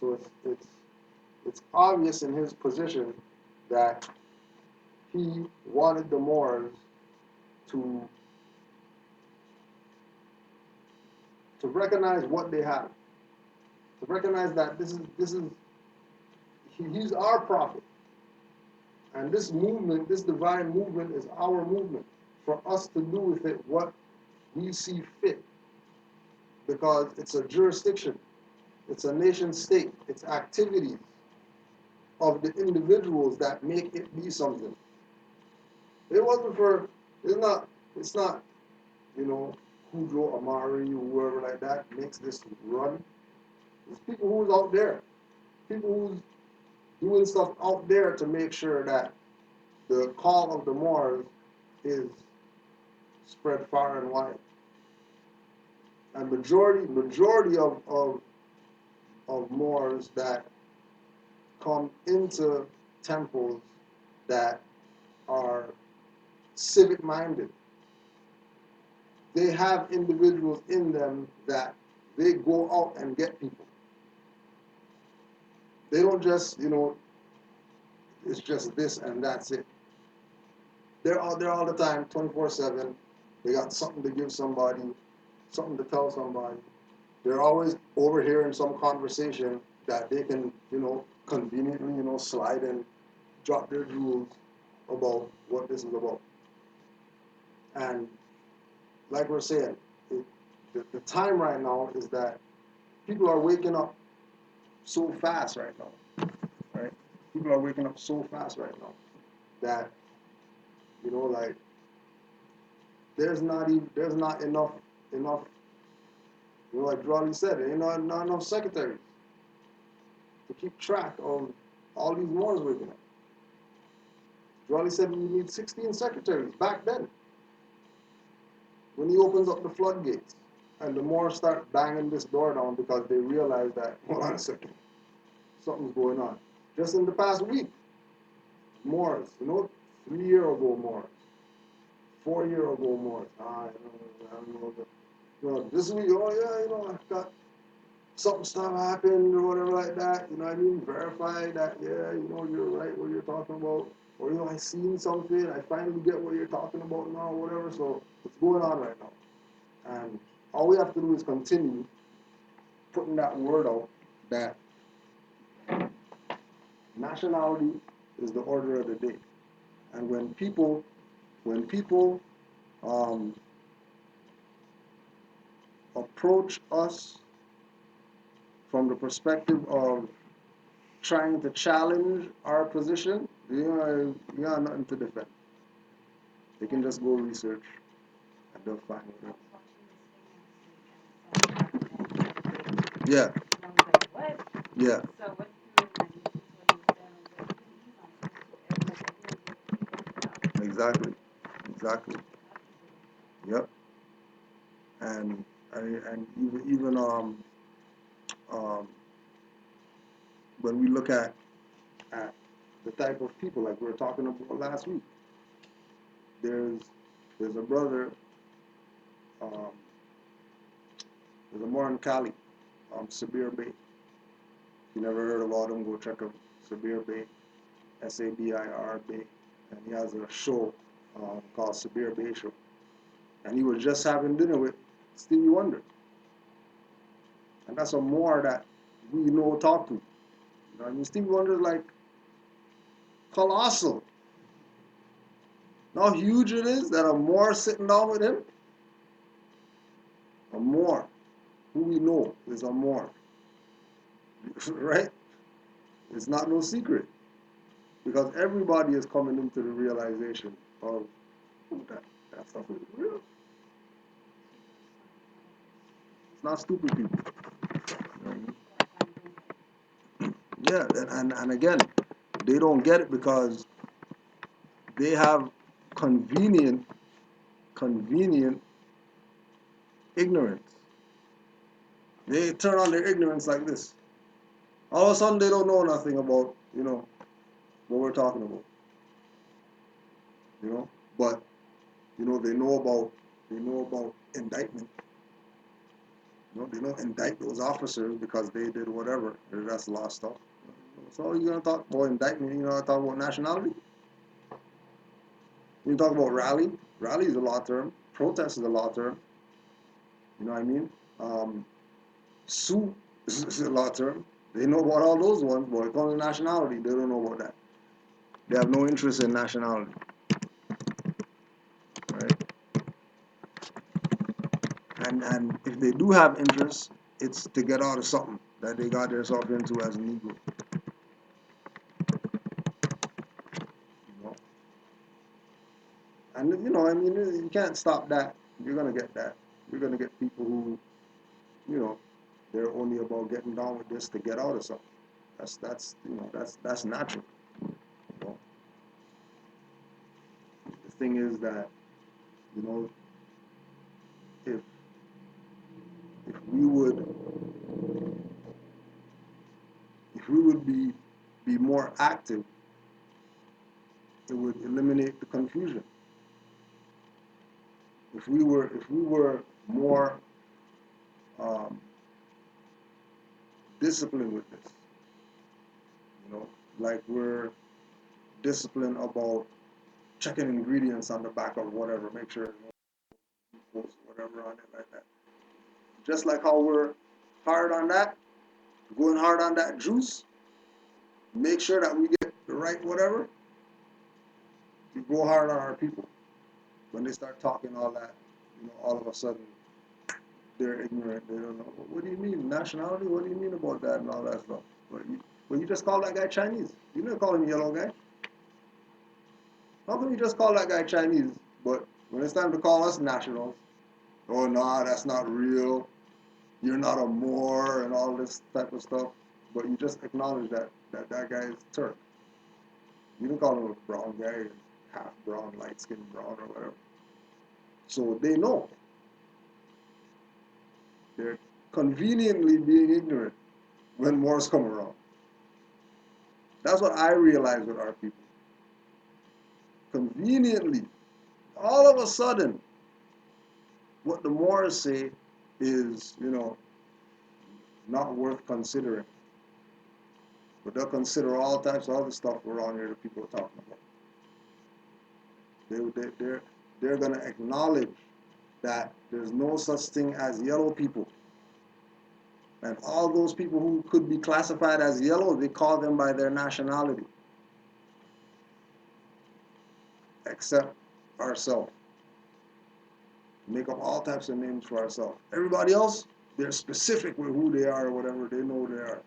So it's obvious in his position that he wanted the Moors to recognize what they have, to recognize that he's our prophet, and this movement, this divine movement, is our movement for us to do with it what we see fit, because it's a jurisdiction, it's a nation state, it's activities of the individuals that make it be something. It wasn't for, it's not, you know, Kudro, Amari, whoever like that makes this run. It's people who's out there, people who's doing stuff out there to make sure that the call of the Moors is spread far and wide. And majority of Moors that come into temples that are civic minded, they have individuals in them that they go out and get people. They don't just, you know, it's just this and that's it. They're out there all the time, 24/7. They got something to give somebody, something to tell somebody. They're always overhearing some conversation that they can, you know, conveniently, you know, slide and drop their jewels about what this is about. And like we're saying, the time right now is that people are waking up so fast right now, right? People are waking up so fast right now that, you know, like, there's not enough, you know, like Drawley said, there ain't not enough secretaries to keep track of all these Moors waking up. Drawley said we need 16 secretaries back then, when he opens up the floodgates and the Moors start banging this door down because they realize that, hold on a second, something's going on. Just in the past week, Moors, you know, 3 years ago Moors, 4 years ago Moors, I don't know, you know, this week, oh yeah, you know, I got something stuff happened or whatever like that, you know what I mean, verify that, yeah, you know, you're right what you're talking about, or, you know, I seen something, I finally get what you're talking about now, whatever, so it's going on right now. And all we have to do is continue putting that word out that nationality is the order of the day. And when people approach us from the perspective of trying to challenge our position, you got nothing to defend. They can just go research and they'll find it. Yeah. Yeah. Exactly. Exactly. Yep. And even um, when we look at the type of people like we were talking about last week, there's a brother, um, there's a Moran Kali, Sabir Bey. If you never heard about him, go check him, Sabir Bey. Sabir Bay, and he has a show called Sabir Bay Show, and he was just having dinner with Stevie Wonder, and that's a Moor that we know talk to. You know what I mean? Stevie Wonder is like colossal. Know how huge it is that a Moor sitting down with him? A Moor, who we know is a Moor, right? It's not no secret, because everybody is coming into the realization of that stuff is real. It's not stupid people. You know what I mean? Yeah, and again, they don't get it because they have convenient ignorance. They turn on their ignorance like this. All of a sudden, they don't know nothing about, what we're talking about. But they know about indictment. They don't indict those officers because they did whatever. That's law stuff. So you're gonna talk about indictment? You're gonna talk about nationality? You talk about rally. Rally is a law term. Protest is a law term. You know what I mean? Sue is a law term. They know about all those ones, but when it comes to nationality, they don't know about that. They have no interest in nationality. Right? And if they do have interest, it's to get out of something that they got themselves into as a Negro. You know? And you can't stop that. You're gonna get that. You're gonna get people who, they're only about getting down with this to get out of something. That's natural. You know? The thing is that, if we would be more active, it would eliminate the confusion. If we were more disciplined with this, like we're disciplined about checking ingredients on the back of whatever, make sure post whatever on it like that. Just like how we're hard on that, going hard on that juice, make sure that we get the right whatever. We go hard on our people. When they start talking all that, all of a sudden they're ignorant. They don't know. What do you mean nationality? What do you mean about that and all that stuff? But you just call that guy Chinese. You didn't call him yellow guy. How come you just call that guy Chinese? But when it's time to call us nationals, oh no, that's not real. You're not a Moor and all this type of stuff. But you just acknowledge that guy is Turk. You don't call him a brown guy, half brown, light skinned brown or whatever. So they know. They're conveniently being ignorant when Moors come around. That's what I realize with our people. Conveniently, all of a sudden, what the Moors say is, not worth considering. But they'll consider all types of other stuff around here that people are talking about. They're going to acknowledge that there's no such thing as yellow people. And all those people who could be classified as yellow, they call them by their nationality. Except ourselves. Make up all types of names for ourselves. Everybody else, they're specific with who they are or whatever. They know who they are.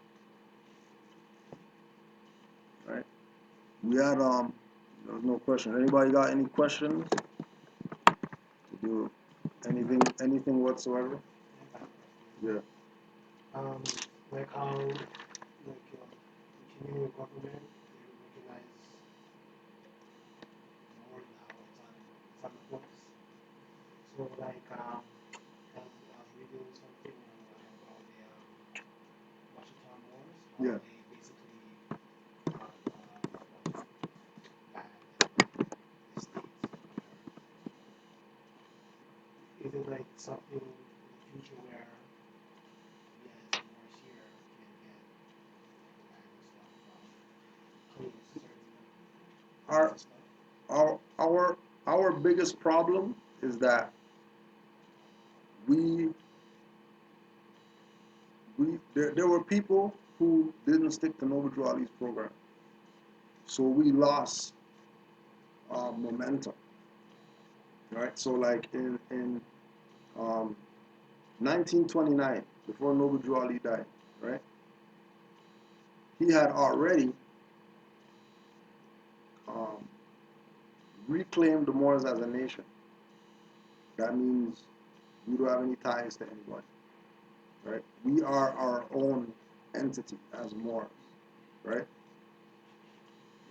Right? We had, there's no question. Anybody got any questions? To do anything whatsoever? Yeah. Like how, the Canadian government, they recognize more now, it's on the books. So like, I was reading something about the Washington Wars, how Yeah. they basically banned the states. Is it like something in the future where we as Moors here can get the kind of stuff from police certain Our our biggest problem is that we there were people who didn't stick to Noble Drew Ali's program, so we lost momentum, right? So like in 1929, before Noble Drew Ali died, right? He had already um, reclaimed the Moors as a nation. That means we don't have any ties to anybody, right? We are our own entity as Moors, right?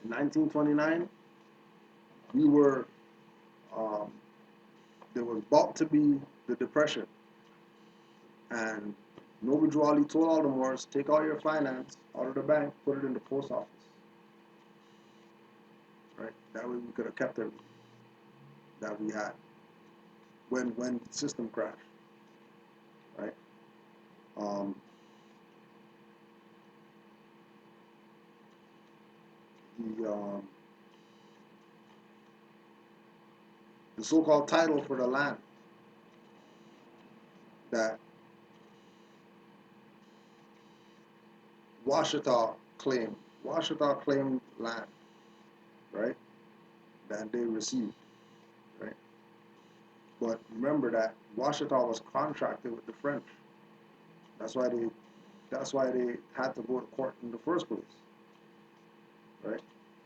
In 1929, we were, um, there was about to be the Depression, and Noble Drew Ali told all the Moors, take all your finance out of the bank, put it in the post office, right? That way we could have kept everything that we had when the system crashed, right? Um, the the so-called title for the land that Washita claimed. Washita claimed land, right? That they received, right? But remember that Washita was contracted with the French. That's why they had to go to court in the first place, right?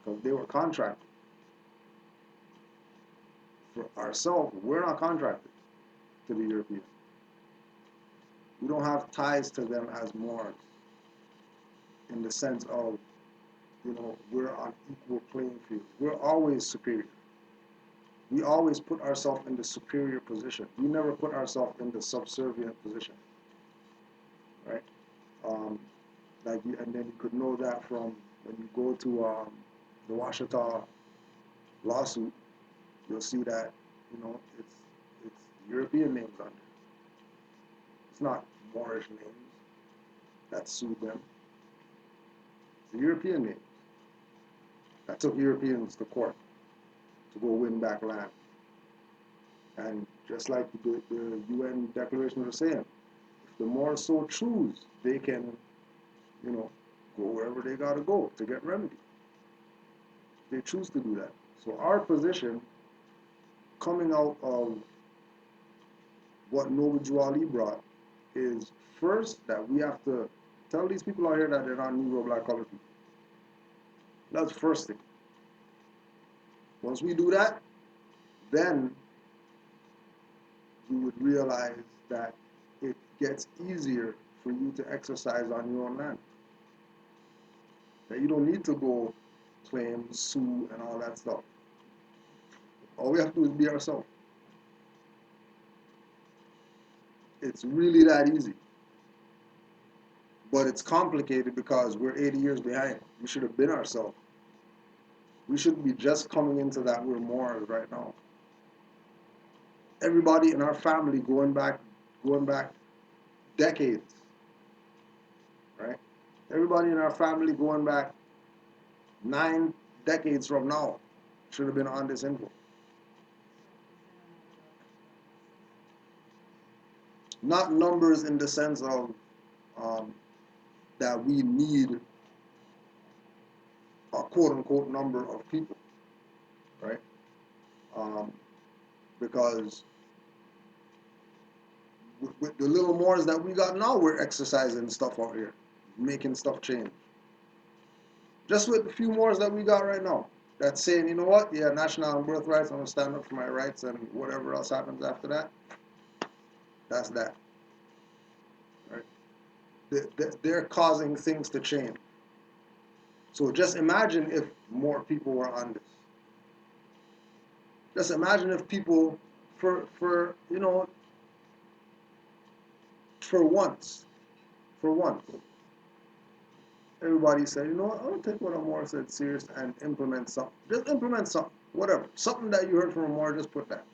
Because they were contracted. For ourselves, we're not contracted to the Europeans. We don't have ties to them as Moors in the sense of, we're on equal playing field. We're always superior. We always put ourselves in the superior position. We never put ourselves in the subservient position, right? And then you could know that from when you go to the Washita lawsuit, you'll see that it's European names under. It's not Moorish names that sued them. It's the European names that took Europeans to court to go win back land. And just like the UN Declaration was saying, if the Moors so choose, they can, go wherever they gotta go to get remedy. They choose to do that. So our position, coming out of what Noble Drew Ali brought, is first that we have to tell these people out here that they're not Negro, black, colored people. That's the first thing. Once we do that, then you would realize that it gets easier for you to exercise on your own land. That you don't need to go claim, sue, and all that stuff. All we have to do is be ourselves. It's really that easy. But it's complicated because we're 80 years behind. We should have been ourselves. We shouldn't be just coming into that we're Moors right now. Everybody in our family going back decades, right? Everybody in our family going back 9 decades from now should have been on this info. Not numbers in the sense of that we need a quote-unquote number of people, right? Because with the little Moors that we got now, we're exercising stuff out here, making stuff change. Just with the few Moors that we got right now, that's saying, you know what, yeah, national and birthrights, I'm going to stand up for my rights, and whatever else happens after that, that's that. Right? They're causing things to change. So just imagine if more people were on this. Just imagine if people, for once, everybody said, you know what, I'll take what a Moor said serious and implement something. Just implement something, whatever. Something that you heard from a Moor, just put that.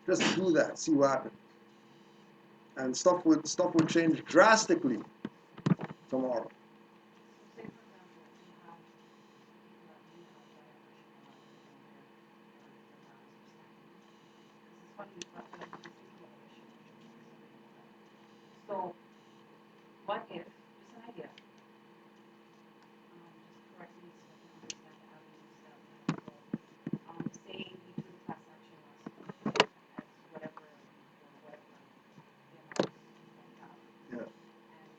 Just do that, see what happens. And stuff would change drastically tomorrow. Say, for example, you have biracial an idea. Just correct me so I can understand the avenues that we have to go. Say we do the class action lawsuit as whatever, or whatever the amount that we have. Yeah. And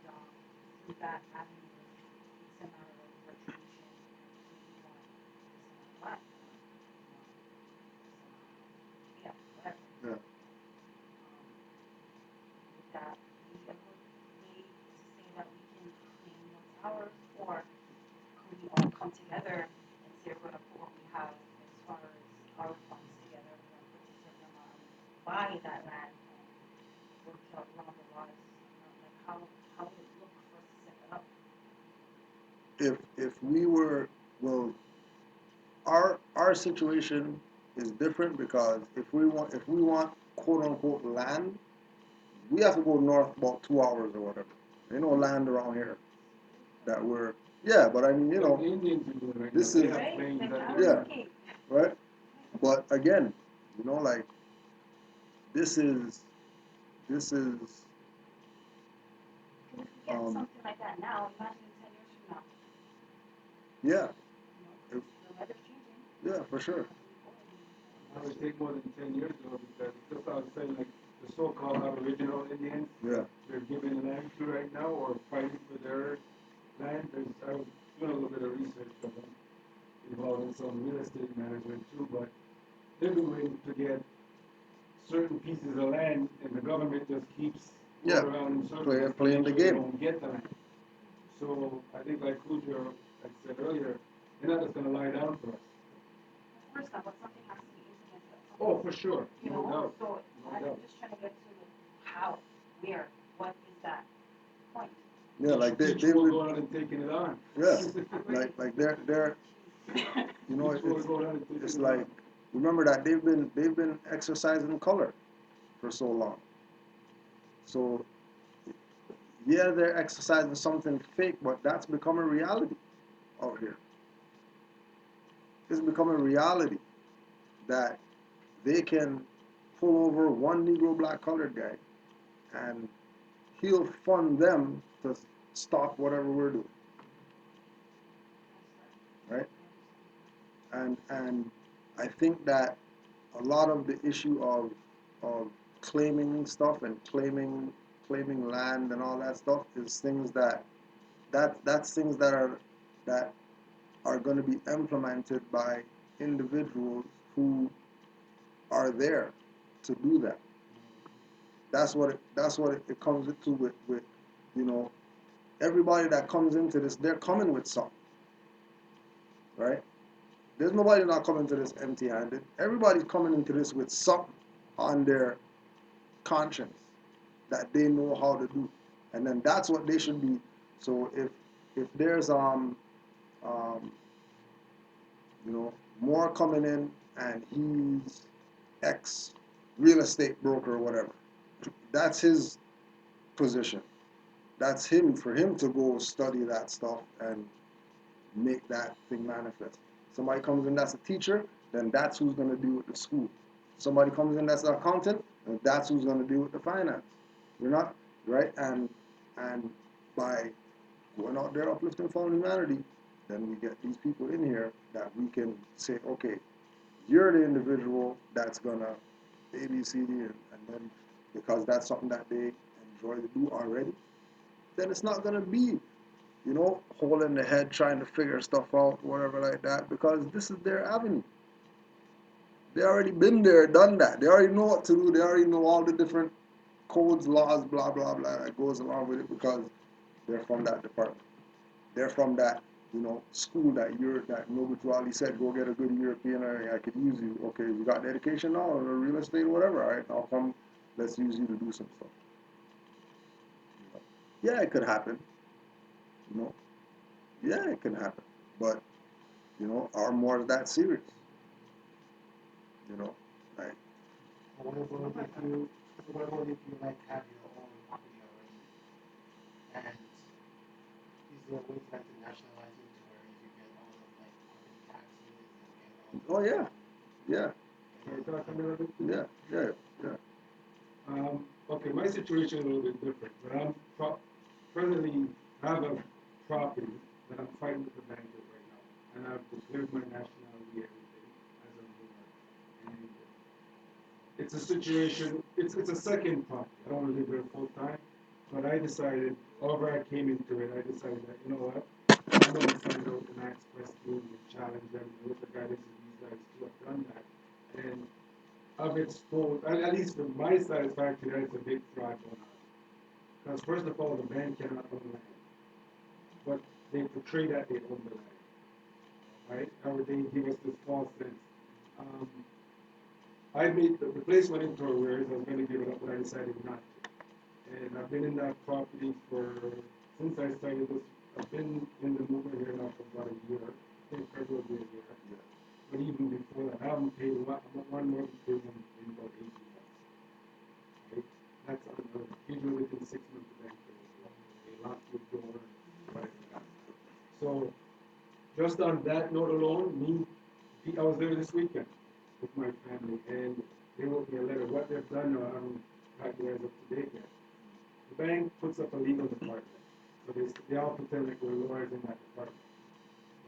through that avenue, it's a matter of retribution. Do you want this amount of land? Yeah, whatever. Yeah. Would that be a good way to say that we can claim what's ours, or could we all come together and say we're gonna put what we have as far as our funds together, we're gonna put a certain amount and buy that land and work out around the laws? Like how would it look for us to set that up? If we were, well, our situation is different because if we want quote unquote land, we have to go north about 2 hours or whatever. There's no land around here that we're, yeah, but I mean, you The know, Indians do it right this now. They is- have Right? claims Like that out they're- of Yeah. the gate. right? But again, you know, like this is Because if we get Um, something like that now, imagine 10 years from now. yeah, You know, 'cause the weather's changing. yeah, for sure. It would take more than 10 years though, because just I was saying, like, the so-called Aboriginal Indians, Yeah, they're giving land to right now or fighting for their land. I was doing a little bit of research for them, involving some real estate management too, but they've been waiting to get certain pieces of land, and the government just keeps Yeah, going around in circles. playing to make the sure they game. don't get the land. So I think like Cujo had said earlier, they're not just gonna lie down for us. Of course not, but something has to be implemented. Oh, for sure, You no know, doubt. so No I'm doubt. just trying to get to how, where, what is that point? yeah, like Each they've will been, go out and taking it on. yeah, like they're, you know, Each will go out and taking it's it like, on. remember that they've been exercising color for so long. So yeah, they're exercising something fake, but that's become a reality out here. It's become a reality that they can pull over one Negro black colored guy and he'll fund them to stop whatever we're doing, right? And I think that a lot of the issue of claiming stuff and claiming land and all that stuff is things that's things that are going to be implemented by individuals who are there to do that. That's what it comes into with you know, everybody that comes into this, they're coming with something, right? There's nobody not coming to this empty-handed. Everybody's coming into this with something on their conscience that they know how to do, and then that's what they should be. So if there's you know, more coming in and he's ex real estate broker or whatever, that's his position. That's him, for him to go study that stuff and make that thing manifest. Somebody comes in that's a teacher, then that's who's going to deal with the school. Somebody comes in that's an accountant, and that's who's going to deal with the finance. You're not, right? And by going out there uplifting fallen humanity, then we get these people in here that we can say, okay, you're the individual that's gonna A, B, C, D, and then because that's something that they enjoy to do already, then it's not gonna be, you know, holding the head trying to figure stuff out, whatever like that, because this is their avenue. They already been there, done that. They already know what to do. They already know all the different codes, laws, blah, blah, blah, that goes along with it because they're from that department. They're from that, you know, school that Norbert Wally said, go get a good European, I could use you. Okay, you got the education now, or real estate, or whatever, all right, I'll come, let's use you to do some stuff. Yeah, it could happen, you know. Yeah, it can happen. But, you know, are more that serious? You know, like, What about if you like have your own company already? And is there a way to like to nationalize it to where you get all of like company taxes and get all oh yeah, yeah, Can we talk a little bit? yeah. Okay, my situation is a little bit different, but I'm presently I have a property that I'm fighting with the bank with right now, and I've declared my nationality, everything, as a lawyer. And it's a situation, it's a second property. I don't want to live there full time, but I decided, however I came into it, I decided that, you know what, I'm going to find out and ask questions and challenge them and look at guidance of these guys who have done that. And I've exposed, at least for my satisfaction, that it's a big fraud going on. Because first of all, the bank cannot own land, but they portray that they own the land, right? Or they give us this false sense. I made the place went into arrears. I was going to give it up, but I decided not to. And I've been in that property since I started this. I've been in the movement here now for about a year. I think February will be a year. Yeah. But even before that, I haven't paid one mortgage payment in about 18 months. Right? That's unheard of. Usually within 6 months, the bank will they lock your door, whatever that. So, just on that note alone, I was there this weekend with my family, and they wrote me a letter. What they've done, I haven't got you guys up to date yet. The bank puts up a legal department. So they all pretend like we're lawyers in that department.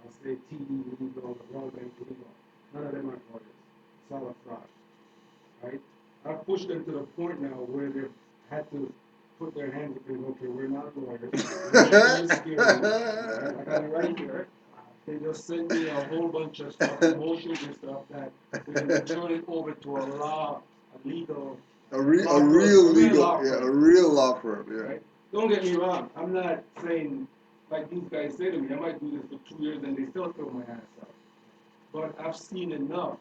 I'll say TD legal, the World Bank legal. None of them are lawyers. It's all a fraud. Right? I've pushed them to the point now where they've had to put their hands up and okay, we're not lawyers. We're very scary. Right? I got it right here. They just sent me a whole bunch of stuff, motions and stuff that we're going to turn it over to a legal, A real law firm, yeah. right? Don't get me wrong. I'm not saying, like these guys say to me, I might do this for 2 years and they still throw my ass out. But I've seen enough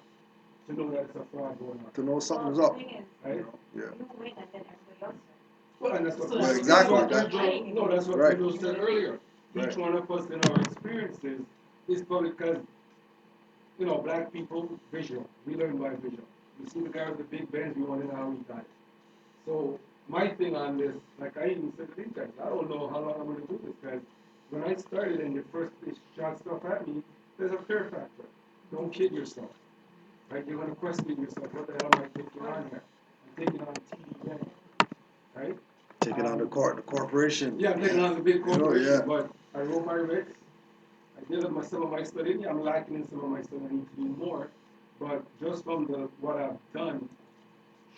to know that it's a fraud going on. To know something's Well, up. the thing is, Right? Yeah. you win and then everybody else wins. Well, and that's what, So Yeah, that's exactly. what that's they're fighting no, that's what Right. Pedro said earlier. Right. Each one of us in our experiences is probably because, you know, black people, visual. We learn by visual. You see the guy with the big Benz, we want to know how he got it. So my thing on this, like I even said to these guys, I don't know how long I'm going to do this, guys. When I started and the first they shot stuff at me, there's a fear factor. Don't kid yourself. Right? You're going to question yourself. What the hell am I taking on here? I'm taking on TD Bank. Right? Taking on the corporation. Yeah, I'm taking on the big You know, corporation, yeah. but I wrote my recs. I did some of my studying. I'm lacking in some of my studying. I need to do more. But just from what I've done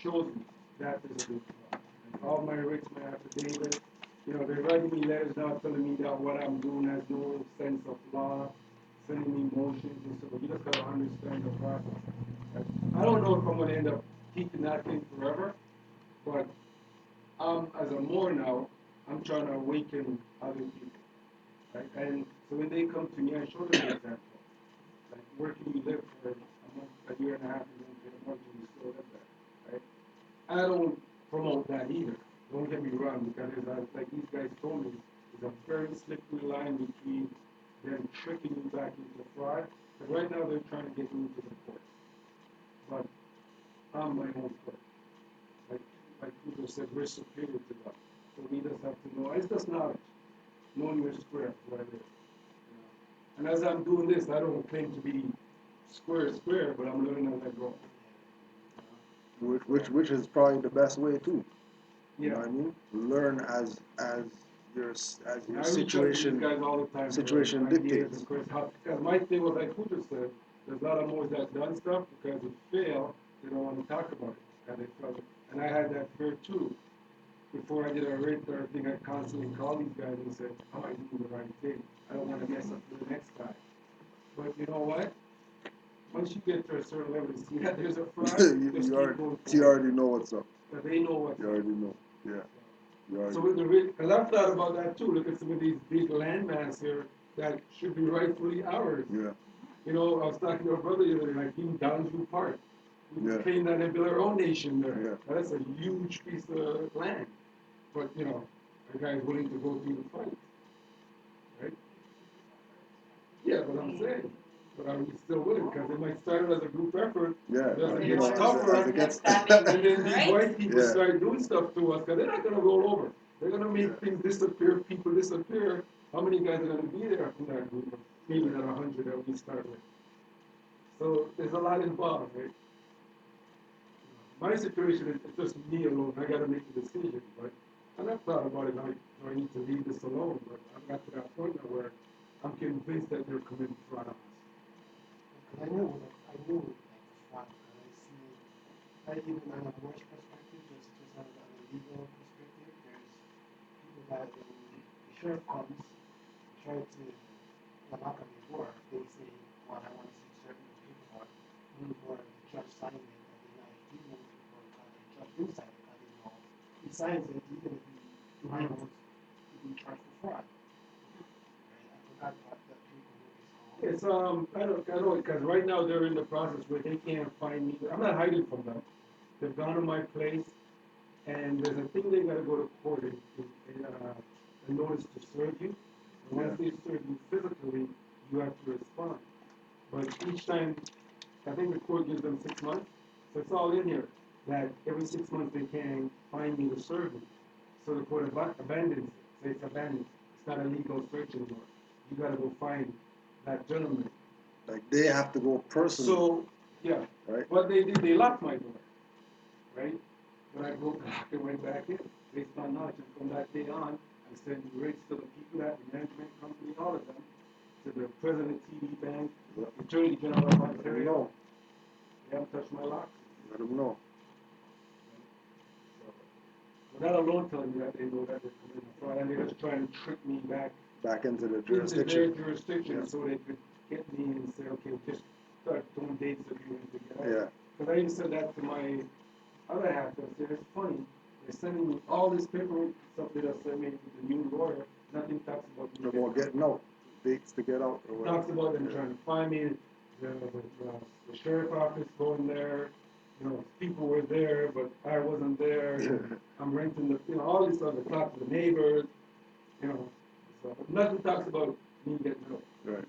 shows me that there's a big fraud. And all my recs, my affidavit, you know, they're writing me letters now telling me that what I'm doing has no sense of law, sending me motions and stuff. You just gotta understand the process. Right? I don't know if I'm gonna end up keeping that thing forever, but as a more now, I'm trying to awaken other people. Right? And so when they come to me, I show them an example. Like, where can you live for a year and a half and then pay a mortgage and you still live there? Right? I don't promote that either. Don't get me wrong, because like these guys told me, there's a very slippery line between them tricking you back into fraud. But right now they're trying to get me into the court. But I'm my own court. Like people said, we're superior to them. So we just have to know, it's just knowledge. Knowing your square, what it is. And as I'm doing this, I don't claim to be square, but I'm learning as I go. Which is probably the best way too. You know Yeah. what I mean? Learn as your I situation reach out to these guys all the time. situation for ideas, dictates. of course, because my thing was like Pooja said, there's a lot of more that done stuff because it failed, they don't want to talk about it. And they felt it. And I had that fear too. Before I did a rate or thing, I constantly called these guys and said, am I doing the right thing? I don't want to mess up for the next guy. But you know what? Once you get to a certain level and see that there's a fraud, just keep going forward. You already know what's up. But they know what's You up. already know. Yeah. You already So with the because I've thought about that too. Look at some of these big landmass here that should be rightfully ours. Yeah. You know, I was talking to a brother the other day, like even Downsview Park. We Yeah. claim that and build our own nation there. Yeah. That's a huge piece of land. But you know, the guy's willing to go through the fight. Right? Yeah, but I'm saying. But are we still willing? Because it might start as a group effort. Yeah. As it You gets know, tougher, as it gets and then these Right? white people Yeah. start doing stuff to us because they're not going to roll over. They're going to make things disappear, people disappear. How many guys are going to be there from that group? Maybe not 100 that we start with. So there's a lot involved, right? My situation is just me alone. I got to make the decision, but and I've thought about it. Like or I need to leave this alone, but I've got to that point now where I'm convinced that they're committing fraud on us. Because I knew like the fraud, because I see, not even on a worse perspective, just on a legal perspective, there's people that when the sheriff comes, try to knock on your door, they say, well, I want to see certain paperwork, or the judge signed it, and then now if you know paperwork, the judge didn't sign it, I didn't know. He signs it, even if he might want to be charged for fraud. Right? I forgot what the paperwork is called. It's I don't because right now they're in the process where they can't find me. I'm not hiding from them. They've gone to my place, and there's a thing they got to go to court in a notice to serve you. And once they serve you physically, you have to respond. But each time, I think the court gives them 6 months, so it's all in here that every 6 months they can find me to serve me. So the court abandons it. So it's abandoned. It's not a legal search anymore. You got to go find that gentleman. Like they have to go personally. So, yeah. Right. What they did, they locked my door. Right? When I go back, I went back in based on knowledge. And from that day on, I sent rates to the people at the management company, all of them, to the president of TD Bank, the Attorney General of Let them Ontario. know. They haven't touched my locks. Let them know. So that alone tells me that they know that they're committing fraud, and they're just trying to trick me back Back into the into jurisdiction. their jurisdiction Yeah. so they could get me and say, okay, just start doing dates if you want to get out. Yeah. Because I even said that to my other half. I said, it's funny. They're sending me all this paperwork, stuff that I sent me with the new lawyer. Nothing talks about me. No more getting out. Dates to get out or whatever. Talks about them trying to find me. The sheriff office going there. You know, people were there, but I wasn't there. I'm renting the, you know, all this stuff. They talk to the neighbors. You know, so nothing talks about me getting out. Right.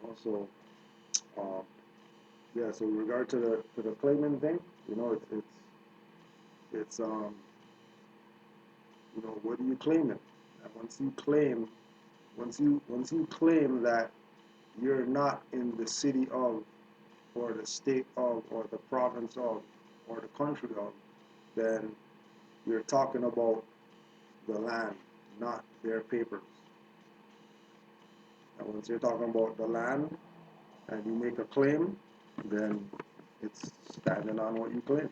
Also, yeah. So in regard to the claiming thing, you know, it's you know, what are you claiming? And once you claim that you're not in the city of, or the state of, or the province of, or the country of, then you're talking about the land, not their papers. And once you're talking about the land and you make a claim, then it's standing on what you claim.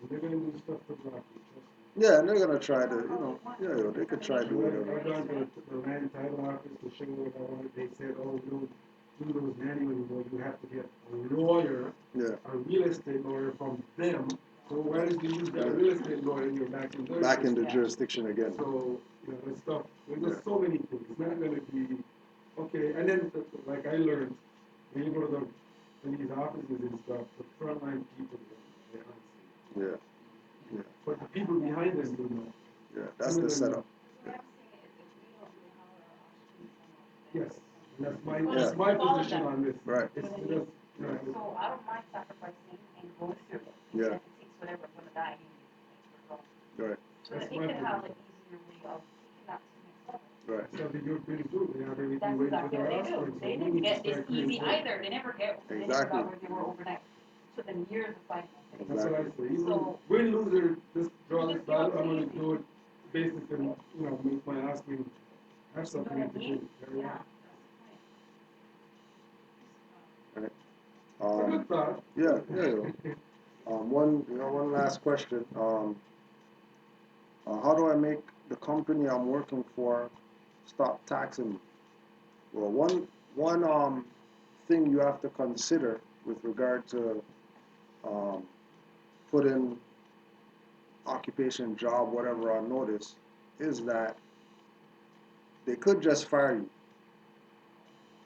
They're going to do stuff to block me, trust me. Yeah, and they're gonna try to, you know, yeah, they could try to do I've whatever. gone to the land title office to show what I wanted. They said, oh, we don't do those manually anymore. You have to get a lawyer, Yeah, a real estate lawyer from them. So why did you use that real estate lawyer and you're back in their back in the jurisdiction? jurisdiction again. So, you know, it's stuff. There's just so many things. It's not going to be, okay. And then, like I learned, when you go to these offices and stuff, the frontline people, they're honestly. Yeah, yeah, But the people behind them do know. yeah. That's the setup. What I'm saying is if we don't know how our streets Yes, and that's my Yeah. that's my position on this. Right. It's just, you know, So I don't mind sacrificing and going through it. Yeah. Even if it takes whatever, I'm gonna die anyway. Like, we're going. Right, So that That's they my can have opinion. an easier way of taking that to the next level. right. so the Europeans do. They have everything That's waiting for exactly their what they do. offspring. So They we didn't need to get this start easy creating- either. They never they never Exactly. got where they were overnight. Took them years to find that. That's what I say. Even So- win, lose, or just draw this Just give it battle, I'm going easy. to do it basically, you know, make my offspring have You know something what to I mean? do. Yeah. Right. It's a good thought. Yeah, yeah. One last question. How do I make the company I'm working for stop taxing me? Well, one thing you have to consider with regard to putting occupation, job, whatever on notice is that they could just fire you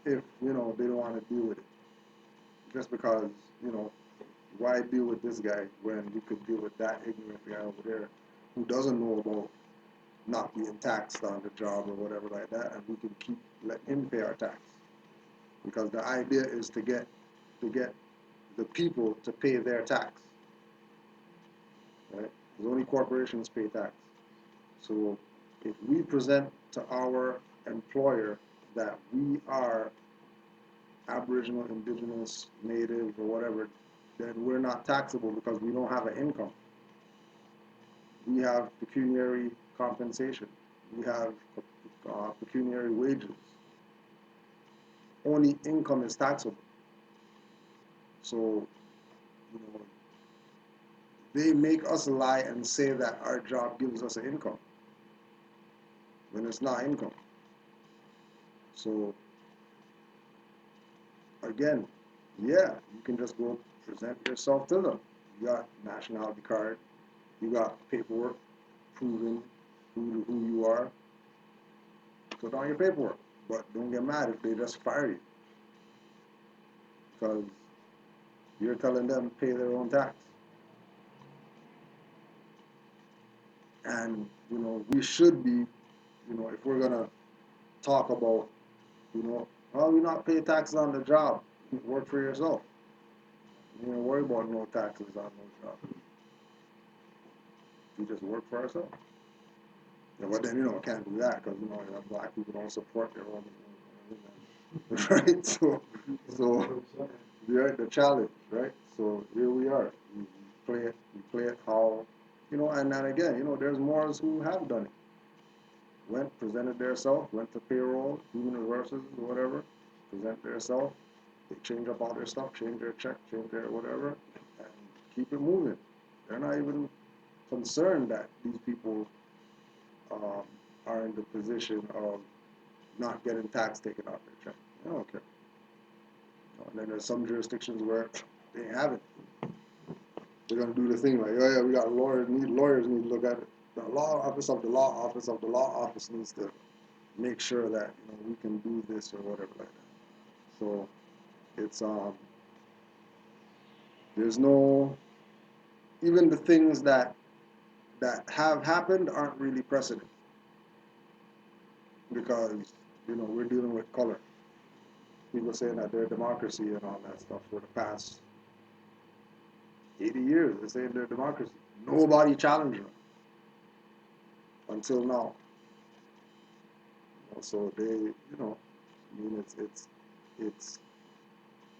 if, you know, they don't want to deal with it. Just because, you know, why deal with this guy when you could deal with that ignorant guy over there who doesn't know about not being taxed on the job or whatever like that, and we can let him pay our tax. Because the idea is to get the people to pay their tax. Right? Because only corporations pay tax. So if we present to our employer that we are Aboriginal, Indigenous, Native, or whatever then we're not taxable because we don't have an income. We have pecuniary compensation. We have pecuniary wages. Only income is taxable. So, you know, they make us lie and say that our job gives us an income when it's not income. So, again, yeah, you can just go present yourself to them. You got nationality card, you got paperwork proving who you are. Put on your paperwork, but don't get mad if they just fire you because you're telling them to pay their own tax. And you know, we should be, you know, if we're gonna talk about, you know, well, we not pay taxes on the job. You work for yourself. You don't worry about no taxes on no job. We just work for ourselves. Yeah, but then, you know, can't do that because, you know, black people don't support their own, right? So we're the challenge, right? So here we are. We play it how, you know, and then again, you know, there's more who have done it. Went, presented themselves, went to payroll, human resources, or whatever, present themselves. They change up all their stuff, change their check, change their whatever, and keep it moving. They're not even concerned that these people are in the position of not getting tax taken off their check. They don't care. And then there's some jurisdictions where they have it. They're gonna do the thing like, oh yeah, we got lawyers need to look at it. The law office of the law office needs to make sure that, you know, we can do this or whatever like that. So it's there's no, even the things that have happened aren't really precedent because, you know, we're dealing with color. People saying that they're democracy and all that stuff for the past 80 years. They're saying they're democracy. Nobody challenged them until now. So they, you know, I mean, it's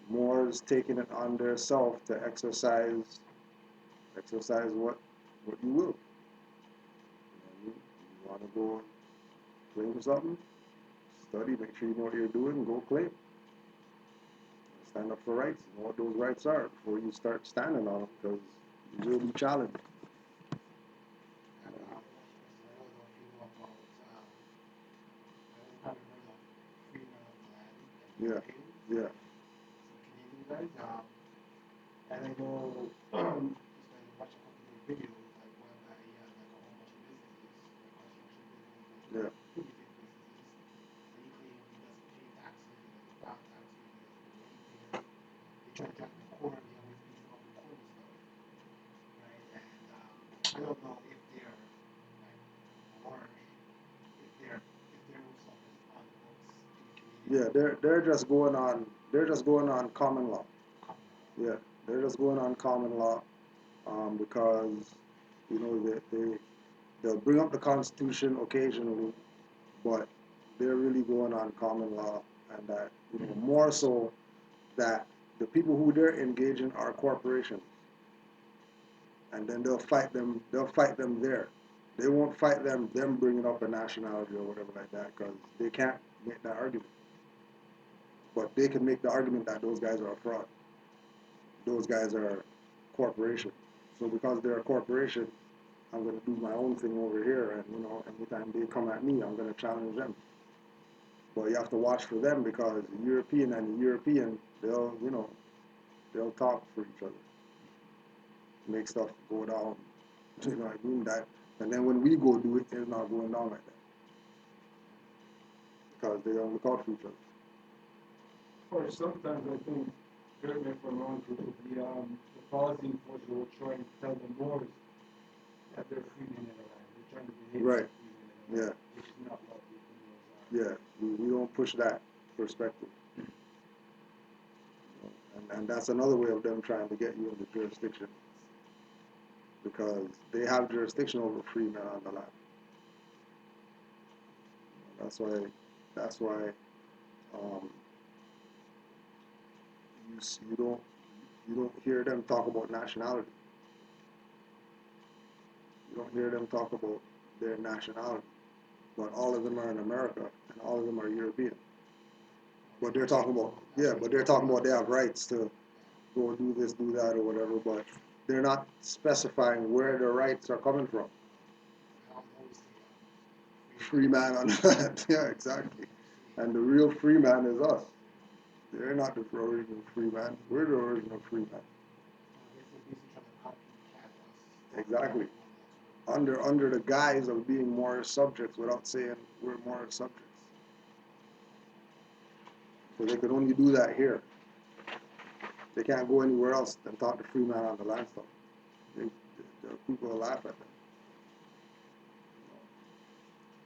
more is taking it on their self to exercise what you will. You want to go claim something, study, make sure you know what you're doing, go claim. Stand up for rights, know what those rights are before you start standing on them because you will be challenged. And I don't know if you know about, I don't know if you've heard of Freeman of the Land. Yeah, yeah. Some Canadian guys, and I know, just when I watch a couple of their videos, like one guy, he has like a whole bunch of businesses, like construction businesses, Yeah. pretty big businesses, and he claims he doesn't pay taxes, he doesn't file taxes, he doesn't do anything. They try to drag him in court, they always beat him up in court and stuff, right? And I don't know if they're like, or if their stuff is on the books in Canadian. Yeah, they're just going on common law. Yeah, they're just going on common law because, you know, they'll bring up the Constitution occasionally, but they're really going on common law, and that, you know, more so that the people who they're engaging are corporations, and then they'll fight them there. They won't fight them bringing up a nationality or whatever like that because they can't make that argument. But they can make the argument that those guys are a fraud. Those guys are corporation. So because they're a corporation, I'm going to do my own thing over here, and, you know, anytime they come at me, I'm going to challenge them. But you have to watch for them because the European and the European, they'll, you know, they'll talk for each other, make stuff go down. You know what I mean? That, and then when we go do it, it's not going down like that because they don't look out for each other. Or sometimes I think, correct me if I'm wrong, the policy enforcers will try and tell the Moors that they're freemen in the land. They're trying to behave Right. like freemen in the land, which is not what the Moors are. Yeah, we don't push that perspective. And that's another way of them trying to get you into jurisdiction because they have jurisdiction over freemen on the land. That's why you You don't hear them talk about nationality. You don't hear them talk about their nationality. But all of them are in America, and all of them are European. But they're talking about, yeah, but they're talking about they have rights to go do this, do that, or whatever, but they're not specifying where their rights are coming from. How always the Free man on that, yeah, exactly. And the real free man is us. They're not the original free man. We're the original free man. They're basically trying to copycat us. Exactly. Under the guise of being more subjects without saying we're more subjects. So they could only do that here. They can't go anywhere else and talk to free man on the land stuff. The people will laugh at them.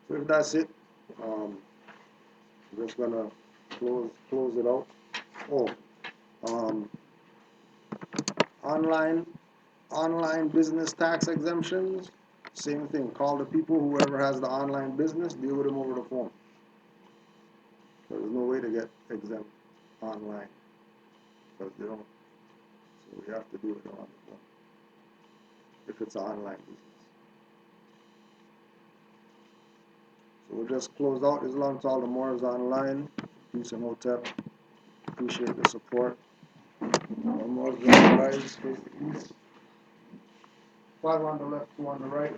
So if that's it, I'm just gonna close it out. Oh, um, online business tax exemptions. Same thing. Call the people, whoever has the online business, deal with them over the phone. There's no way to get exempt online because they don't. So we have to do it on the phone if it's an online business. So we'll just close out Islam to all the Moors online. Peace and Hotep. Appreciate the support. All Moors rise, face the east. 5 on the left, 2 on the right.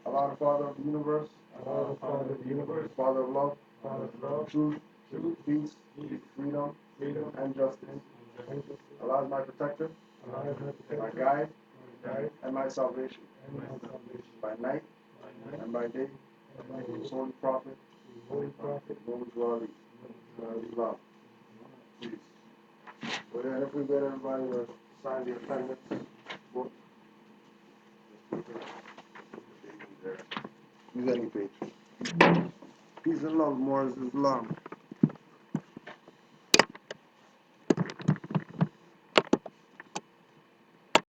Allah the Father of the universe. Allah, the Father of the universe, Father of love. Father of love, Truth. truth, Peace. peace, Freedom. freedom, And justice. and justice. Allah is my protector. Allah is my My protector, guide. my guide, And my salvation. and my salvation. By night By night and by day. and by day, His holy prophet. His holy prophet, Known to Ali. Islam. Peace. Well, then, if we get everybody to sign the attendance book, use any page. Peace and love, Moors Islam.